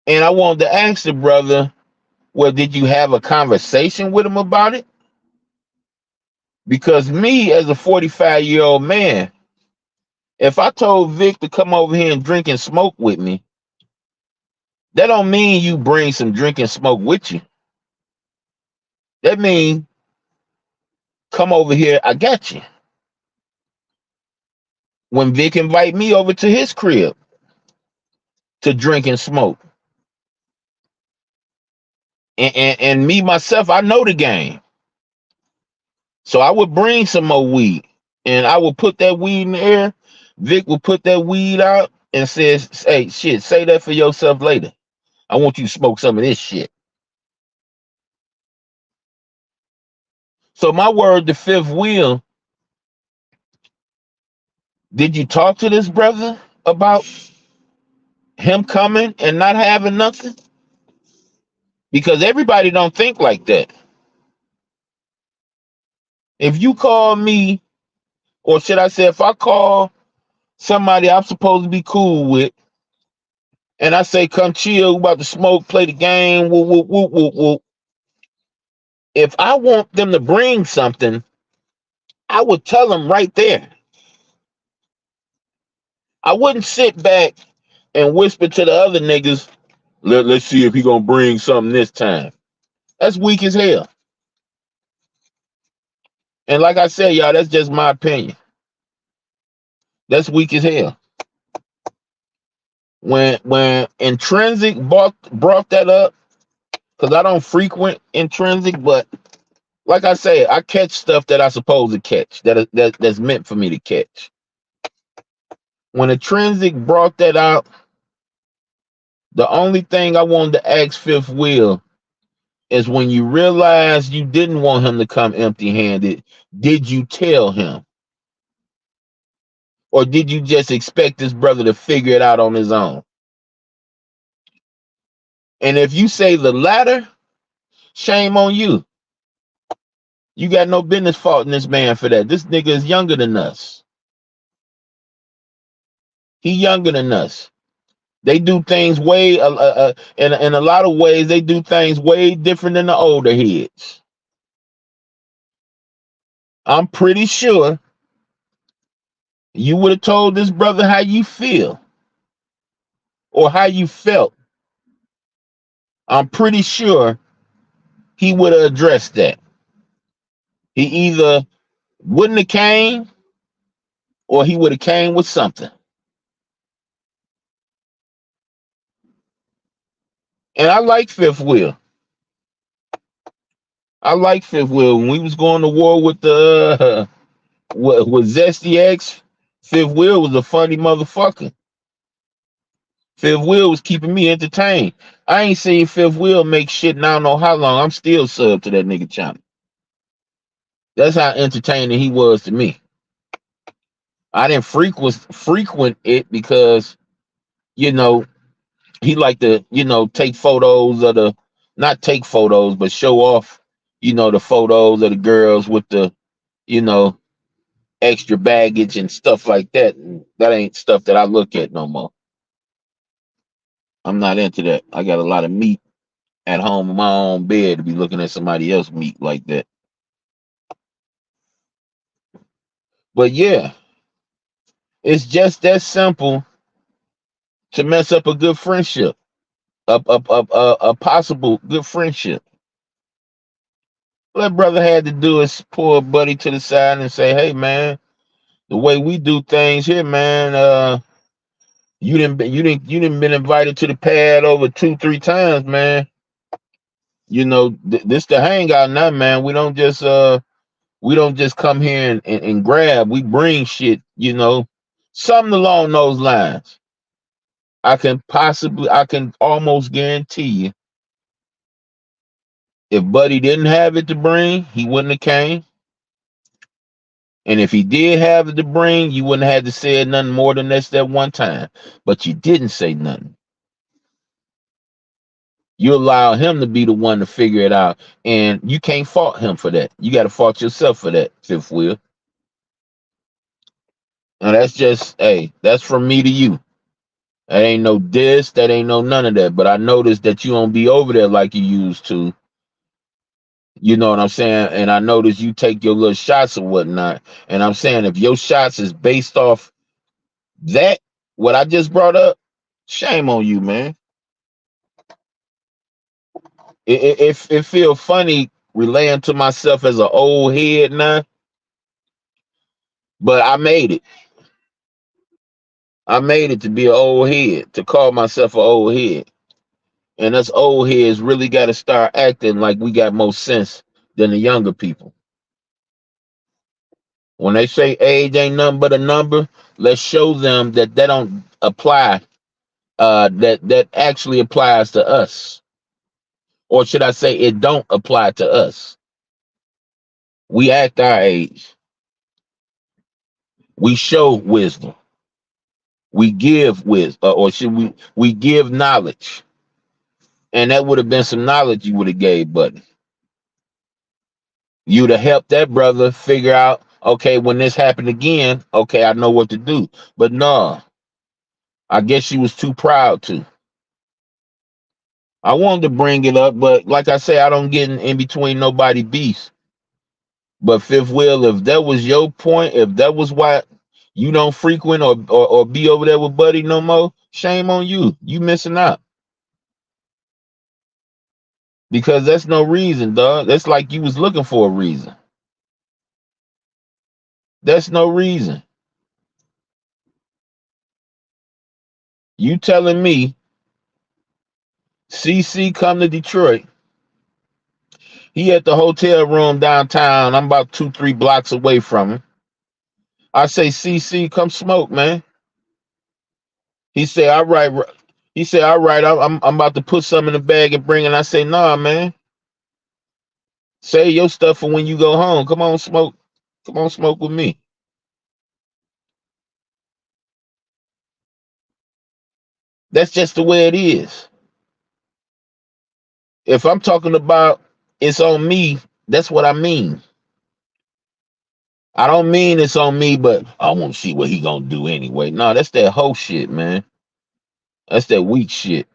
And I wanted to ask the brother, well, did you have a conversation with him about it? Because me, as a 45-year-old man, if I told Vic to come over here and drink and smoke with me, that don't mean you bring some drink and smoke with you. That mean come over here, I got you. When Vic invite me over to his crib to drink and smoke, and me myself, I know the game. So I would bring some more weed, and I would put that weed in the air. Vic would put that weed out and says, "Hey, shit, say that for yourself later. I want you to smoke some of this shit." So my word, the Fifth Wheel, did you talk to this brother about Him coming and not having nothing? Because everybody don't think like that. If you call me, or should I say, if I call somebody I'm supposed to be cool with, and I say, come chill, we about to smoke, play the game, woo, woo, woo, woo, woo. If I want them to bring something, I would tell them right there. I wouldn't sit back and whisper to the other niggas, let's see if he gonna bring something this time. That's weak as hell. And like I said, y'all, that's just my opinion. That's weak as hell. When Intrinsic brought that up, because I don't frequent Intrinsic, but like I say, I catch stuff that I supposed to catch, that's meant for me to catch. When Intrinsic brought that out, the only thing I wanted to ask Fifth Wheel is, when you realized you didn't want him to come empty-handed, did you tell him? Or did you just expect this brother to figure it out on his own? And if you say the latter, shame on you. You got no business faulting this man for that. This nigga is younger than us. He younger than us. They do things way, in a lot of ways, they do things way different than the older heads. I'm pretty sure you would have told this brother how you feel or how you felt. I'm pretty sure he would have addressed that. He either wouldn't have came, or he would have came with something. And I like Fifth Wheel. I like Fifth Wheel. When we was going to war with the with Zesty X, Fifth Wheel was a funny motherfucker. Fifth Wheel was keeping me entertained. I ain't seen Fifth Wheel make shit in I don't know how long. I'm still sub to that nigga channel. That's how entertaining he was to me. I didn't frequent it because, you know, he liked to, take photos of the, not take photos, but show off, the photos of the girls with the, you know, extra baggage and stuff like that. That ain't stuff that I look at no more. I'm not into that. I got a lot of meat at home in my own bed to be looking at somebody else's meat like that. But yeah, it's just that simple to mess up a good friendship, a possible good friendship. What brother had to do is pull a buddy to the side and say, "Hey, man, the way we do things here, man, you didn't been invited to the pad over 2-3 times, man. This the hangout now, man. We don't just come here and grab. We bring shit, something along those lines. I can almost guarantee you, if Buddy didn't have it to bring, he wouldn't have came. And if he did have it to bring, you wouldn't have had to say nothing more than that one time. But you didn't say nothing. You allow him to be the one to figure it out, and you can't fault him for that. You got to fault yourself for that, Fifth Wheel. And that's just, hey, that's from me to you. That ain't no diss, that ain't no none of that. But I noticed that you don't be over there like you used to. You know what I'm saying? And I noticed you take your little shots or whatnot. And I'm saying, if your shots is based off that, what I just brought up, shame on you, man. It feel funny relaying to myself as an old head now, but I made it. I made it to be an old head, to call myself an old head. And us old heads really got to start acting like we got more sense than the younger people. When they say age ain't nothing but a number, let's show them that don't apply. That actually applies to us, or should I say, it don't apply to us. We act our age. We show wisdom. We give with, or should we give knowledge? And that would have been some knowledge you would have gave, buddy. You'd have helped that brother figure out, okay, when this happened again, okay, I know what to do. But no, I guess she was too proud to. I wanted to bring it up, but like I say, I don't get in between nobody beefs. But fifth wheel, if that was your point, if that was why you don't frequent or be over there with Buddy no more, shame on you. You missing out. Because that's no reason, dog. That's like you was looking for a reason. That's no reason. You telling me CC come to Detroit. He at the hotel room downtown. I'm about 2-3 blocks away from him. I say, CC, come smoke, man. He said, all right. He said, all right, I'm about to put some in the bag and bring it. I say, nah, man. Save your stuff for when you go home. Come on, smoke. Come on, smoke with me. That's just the way it is. If I'm talking about it's on me, that's what I mean. I don't mean it's on me, but I want to see what he gonna do anyway. No, that's that whole shit, man. That's that weak shit.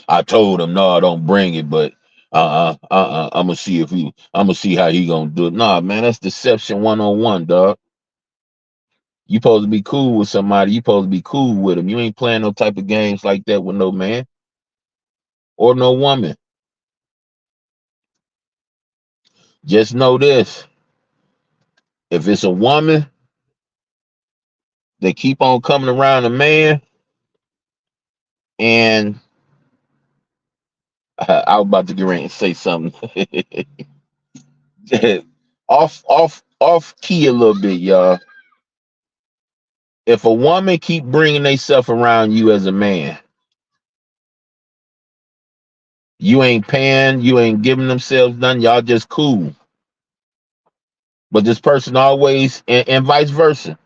I told him, no, don't bring it, but I'm gonna see I'm gonna see how he gonna do it. Nah, man, that's deception 101, dog. You supposed to be cool with somebody. You supposed to be cool with them. You ain't playing no type of games like that with no man or no woman. Just know this: if it's a woman that keep on coming around a man, and I was about to get ready and say something off key a little bit, y'all. If a woman keep bringing themselves around you as a man, you ain't paying, you ain't giving themselves none. Y'all just cool. But this person always, and vice versa,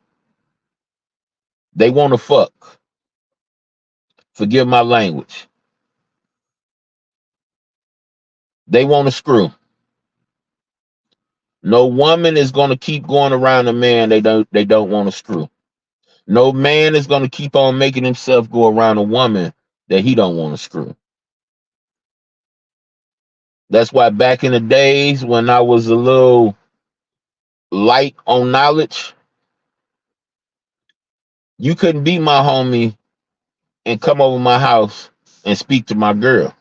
they want to fuck. Forgive my language. They want to screw. No woman is going to keep going around a man they don't want to screw. No man is going to keep on making himself go around a woman that he don't want to screw. That's why back in the days when I was a little light on knowledge, you couldn't be my homie and come over my house and speak to my girl.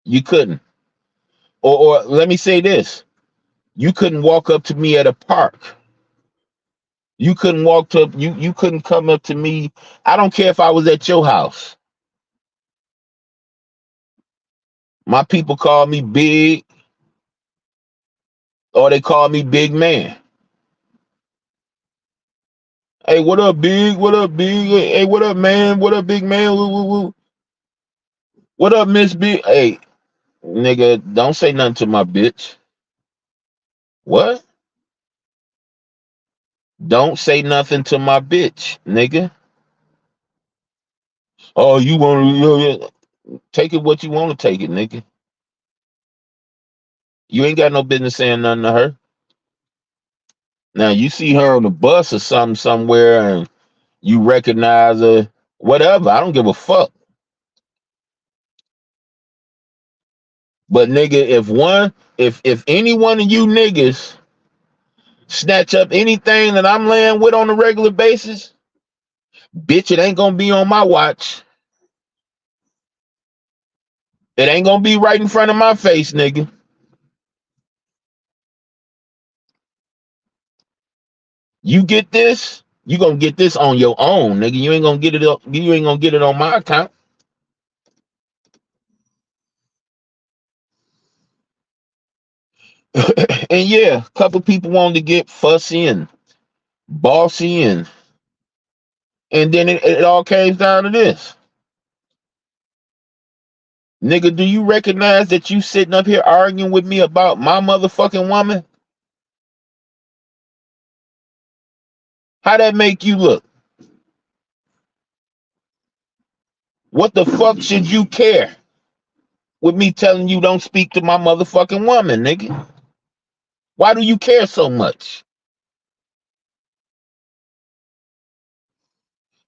You couldn't. Or let me say this. You couldn't walk up to me at a park. You couldn't walk to you couldn't come up to me. I don't care if I was at your house. My people call me big or they call me big man. Hey, what up, big? What up, big? Hey, what up, man? What up, big man? Woo, woo, woo. What up, Miss Big? Hey, nigga, don't say nothing to my bitch. What? Don't say nothing to my bitch, nigga. Oh, you want to take it what you want to take it, nigga. You ain't got no business saying nothing to her. Now you see her on the bus or something somewhere and you recognize her, whatever. I don't give a fuck. But nigga, if any one of you niggas snatch up anything that I'm laying with on a regular basis, bitch, it ain't gonna be on my watch. It ain't gonna be right in front of my face, nigga. You get this, you gonna get this on your own, nigga. You ain't gonna get it up, you ain't gonna get it on my account. And yeah, a couple people wanted to get fussy and bossy and then it all came down to this. Nigga, do you recognize that you sitting up here arguing with me about my motherfucking woman? How that make you look? What the fuck should you care with me telling you don't speak to my motherfucking woman, nigga? Why do you care so much?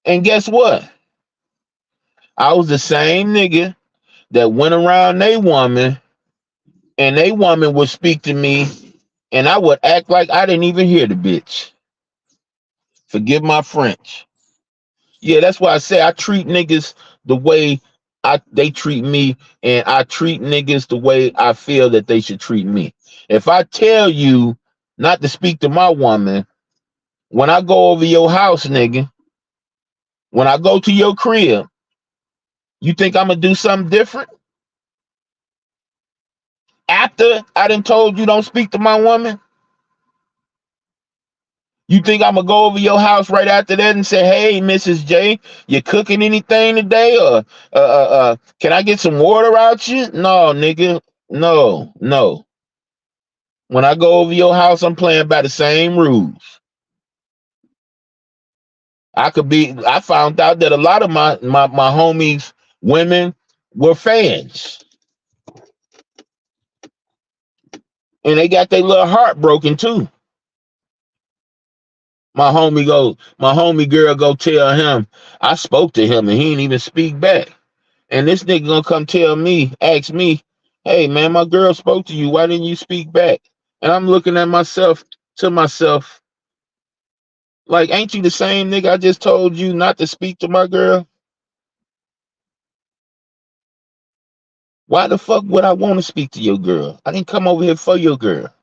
And guess what? I was the same nigga that went around they woman, and they woman would speak to me, and I would act like I didn't even hear the bitch. Forgive my French. Yeah, that's why I say I treat niggas the way they treat me, and I treat niggas the way I feel that they should treat me. If I tell you not to speak to my woman, when I go over your house, nigga, when I go to your crib, you think I'm gonna do something different? After I done told you don't speak to my woman? You think I'm gonna go over your house right after that and say, "Hey, Mrs. J, you cooking anything today, or can I get some water out you?" No, nigga, no, no. When I go over your house, I'm playing by the same rules. I found out that a lot of my homies, women, were fans, and they got their little heart broken too. My homie girl go tell him I spoke to him and he didn't even speak back. And this nigga gonna come ask me, "Hey man, my girl spoke to you. Why didn't you speak back?" And I'm looking at myself like, ain't you the same nigga I just told you not to speak to my girl? Why the fuck would I want to speak to your girl? I didn't come over here for your girl.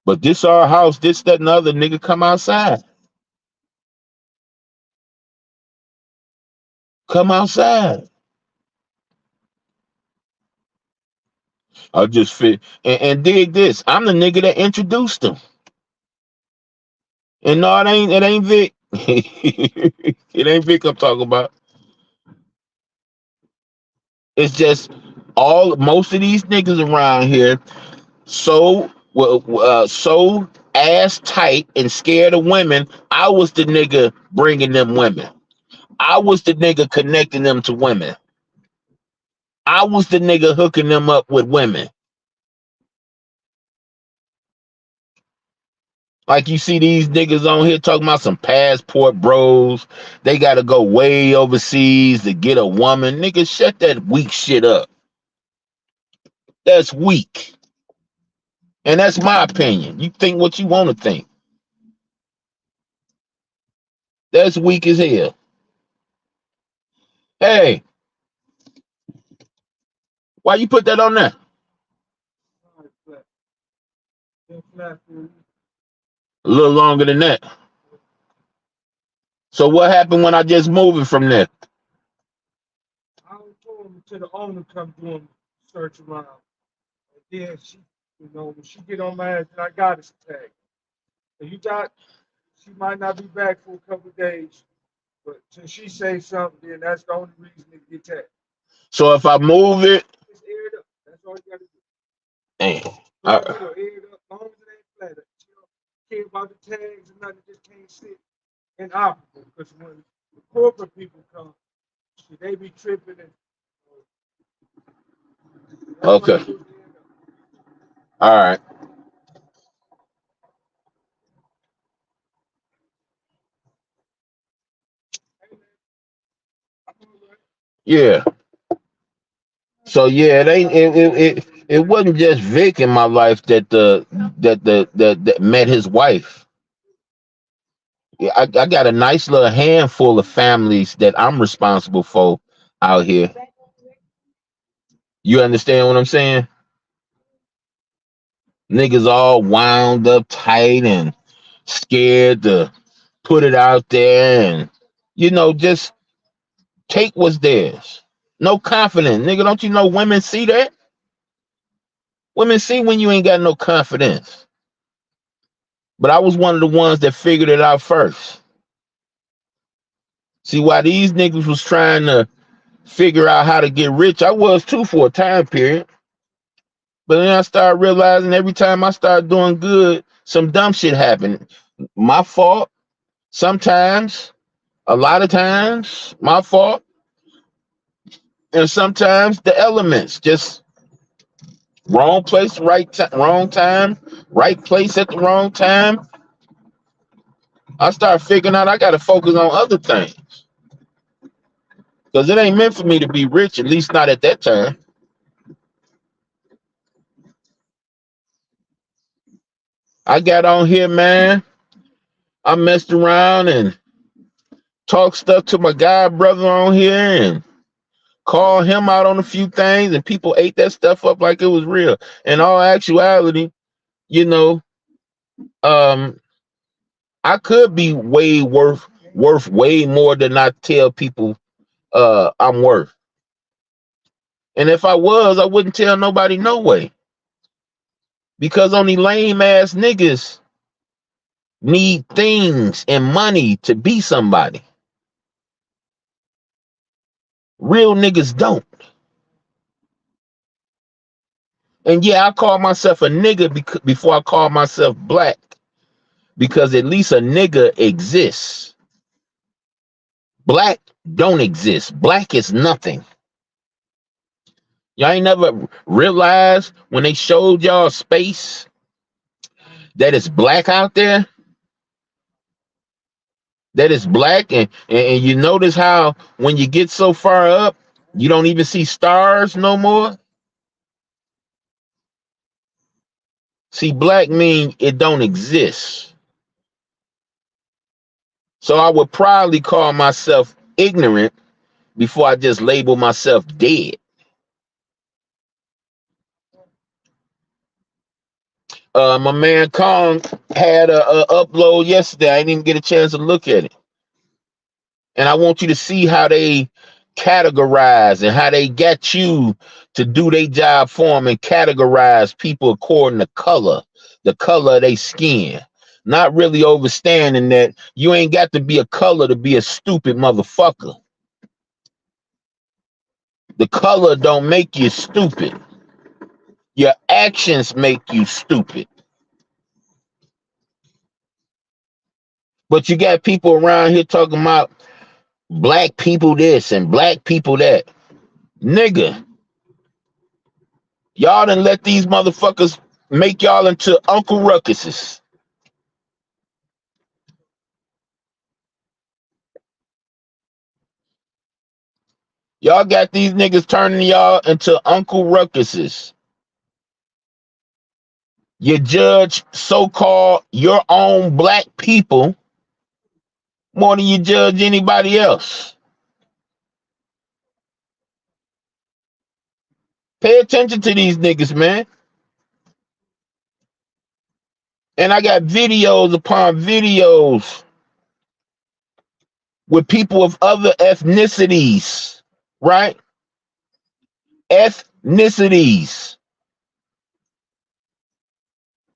But this our house, this, that, and other, nigga, come outside. Come outside. I just fit and dig this. I'm the nigga that introduced them. And no, it ain't Vic. It ain't Vic I'm talking about. It's just most of these niggas around here so ass tight and scared of women. I was the nigga bringing them women. I was the nigga connecting them to women. I was the nigga hooking them up with women. Like you see these niggas on here talking about some passport bros. They got to go way overseas to get a woman. Nigga, shut that weak shit up. That's weak. And that's my opinion. You think what you want to think. That's weak as hell. Hey, why you put that on there? A little longer than that. So what happened when I just moved it from there? I was going to the owner come doing search around. And then she, when she get on my ass, then I got his tag. And she might not be back for a couple of days, but since she say something, then that's the only reason it get tagged. So if I move it, Just air it up. That's all you got to do. damn. Air it up. As long as it ain't flat. She don't care about the tags and nothing. Just can't sit inoperable. Because when the corporate people come, they be tripping and Okay. All right. Yeah. So yeah, it ain't it wasn't just Vic in my life that met his wife. Yeah, I got a nice little handful of families that I'm responsible for out here. You understand what I'm saying? Niggas all wound up tight and scared to put it out there and just take what's theirs. No confidence. Nigga, don't you know women see that? Women see when you ain't got no confidence. But I was one of the ones that figured it out first. See, why these niggas was trying to figure out how to get rich, I was too for a time period. But then I started realizing every time I started doing good, some dumb shit happened. My fault. Sometimes, a lot of times, my fault. And sometimes the elements just wrong place, wrong time, right place at the wrong time. I start figuring out I got to focus on other things because it ain't meant for me to be rich, at least not at that time. I got on here, man. I messed around and talked stuff to my guy brother on here and called him out on a few things, and people ate that stuff up like it was real. In all actuality, you know, um, I could be way worth way more than I tell people I'm worth. And if I was, I wouldn't tell nobody no way. Because only lame ass niggas need things and money to be somebody. Real niggas don't. And yeah, I call myself a nigga before I call myself black. Because at least a nigga exists. Black don't exist. Black is nothing. Y'all ain't never realized when they showed y'all space that it's black out there? That it's black, and you notice how when you get so far up, you don't even see stars no more? See, black mean it don't exist. So I would probably call myself ignorant before I just label myself dead. My man Kong had a upload yesterday. I didn't even get a chance to look at it. And I want you to see how they categorize and how they get you to do their job for them and categorize people according to color, the color of their skin. Not really understanding that you ain't got to be a color to be a stupid motherfucker. The color don't make you stupid. Your actions make you stupid. But you got people around here talking about black people this and black people that. Nigga, y'all done let these motherfuckers make y'all into Uncle Ruckuses. Y'all got these niggas turning y'all into Uncle Ruckuses. You judge so-called your own black people more than you judge anybody else. Pay attention to these niggas, man. And I got videos upon videos with people of other ethnicities, right? Ethnicities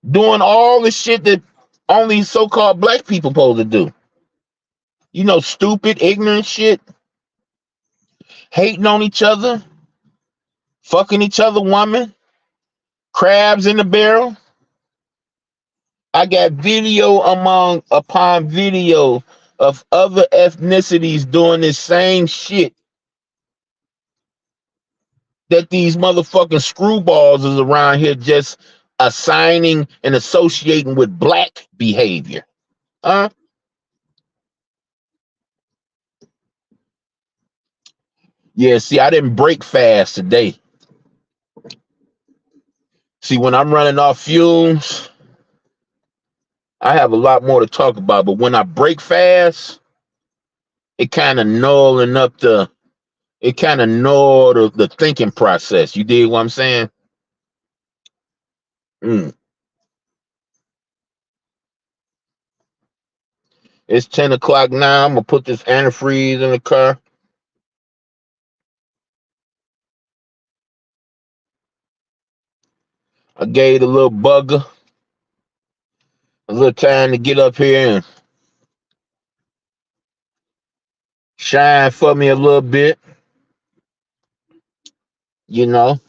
doing all the shit that only so-called black people supposed to do. You know, stupid, ignorant shit, hating on each other, fucking each other woman, crabs in the barrel. I got video upon video of other ethnicities doing this same shit that these motherfucking screwballs is around here just assigning and associating with black behavior. Huh? Yeah, see, I didn't break fast today. See, when I'm running off fumes, I have a lot more to talk about, but when I break fast, it kind of nulling up the thinking process. You dig what I'm saying? Mm. It's 10 o'clock now. I'm gonna put this antifreeze in the car. I gave the little bugger a little time to get up here and shine for me a little bit, you know.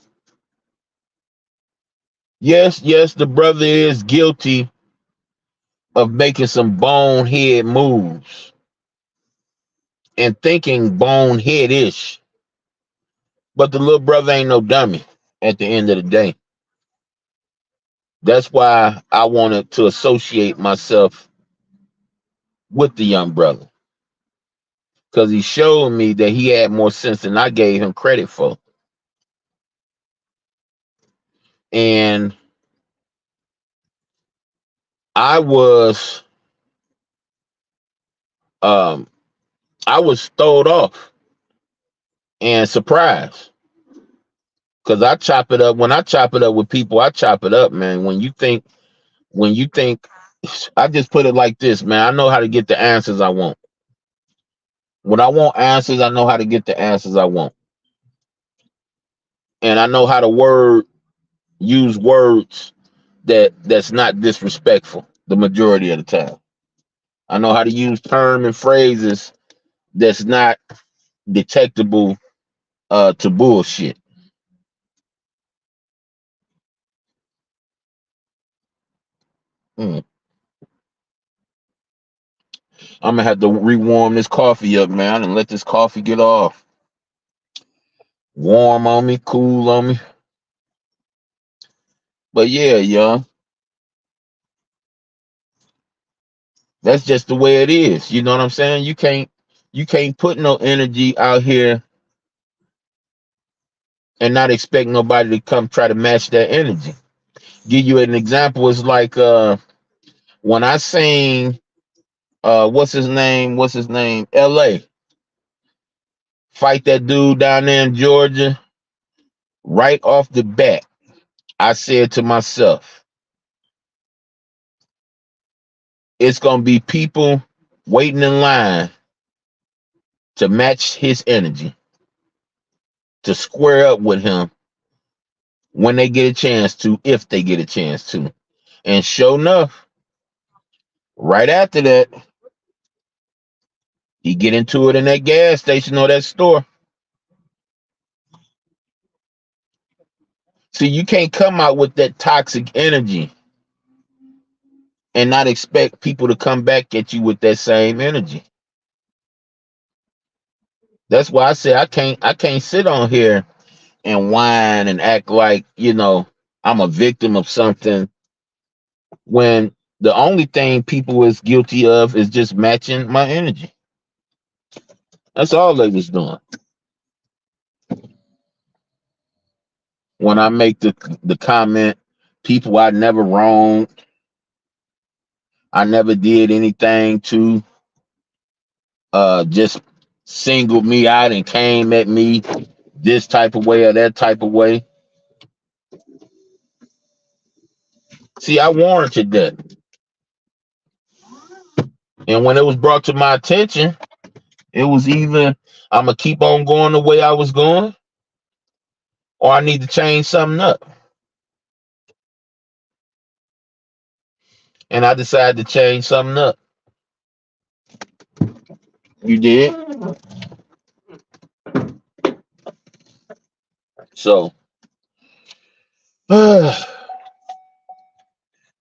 Yes, the brother is guilty of making some bonehead moves and thinking boneheadish. But the little brother ain't no dummy at the end of the day. That's why I wanted to associate myself with the young brother. Because he showed me that he had more sense than I gave him credit for. And I was um I was throwed off and surprised. Cause I chop it up. When I chop it up with people, I chop it up, man. When you think I just put it like this, man. I know how to get the answers I want. When I want answers, I know how to get the answers I want. And I know how to use words that's not disrespectful the majority of the time. I know how to use term and phrases that's not detectable to bullshit. Mm. I'm gonna have to rewarm this coffee up, man, and let this coffee get off. Warm on me, cool on me. But yeah, y'all, that's just the way it is. You know what I'm saying? You can't put no energy out here and not expect nobody to come try to match that energy. Give you an example, it's like when I sing what's his name? LA. Fight that dude down there in Georgia. Right off the bat, I said to myself, it's gonna be people waiting in line to match his energy, to square up with him when they get a chance to, if they get a chance to. And sure enough, right after that, he get into it in that gas station or that store. See, you can't come out with that toxic energy and not expect people to come back at you with that same energy. That's why I say I can't sit on here and whine and act like, I'm a victim of something when the only thing people is guilty of is just matching my energy. That's all they was doing. When I make the comment, people I never wronged, I never did anything to just singled me out and came at me this type of way or that type of way. See, I warranted that. And when it was brought to my attention, it was either I'm gonna keep on going the way I was going, or I need to change something up. And I decided to change something up. You did? So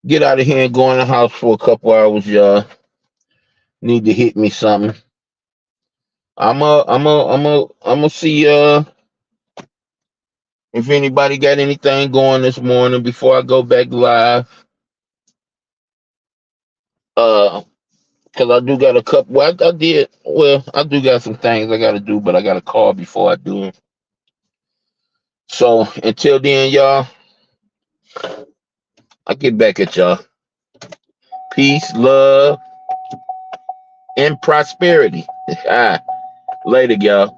get out of here and go in the house for a couple hours, y'all. Need to hit me something. I'm a see if anybody got anything going this morning before I go back live. Cause I do got a couple. Well, I did. Well, I do got some things I got to do, but I got to call before I do them. So until then, y'all, I get back at y'all. Peace, love, and prosperity. Later, y'all.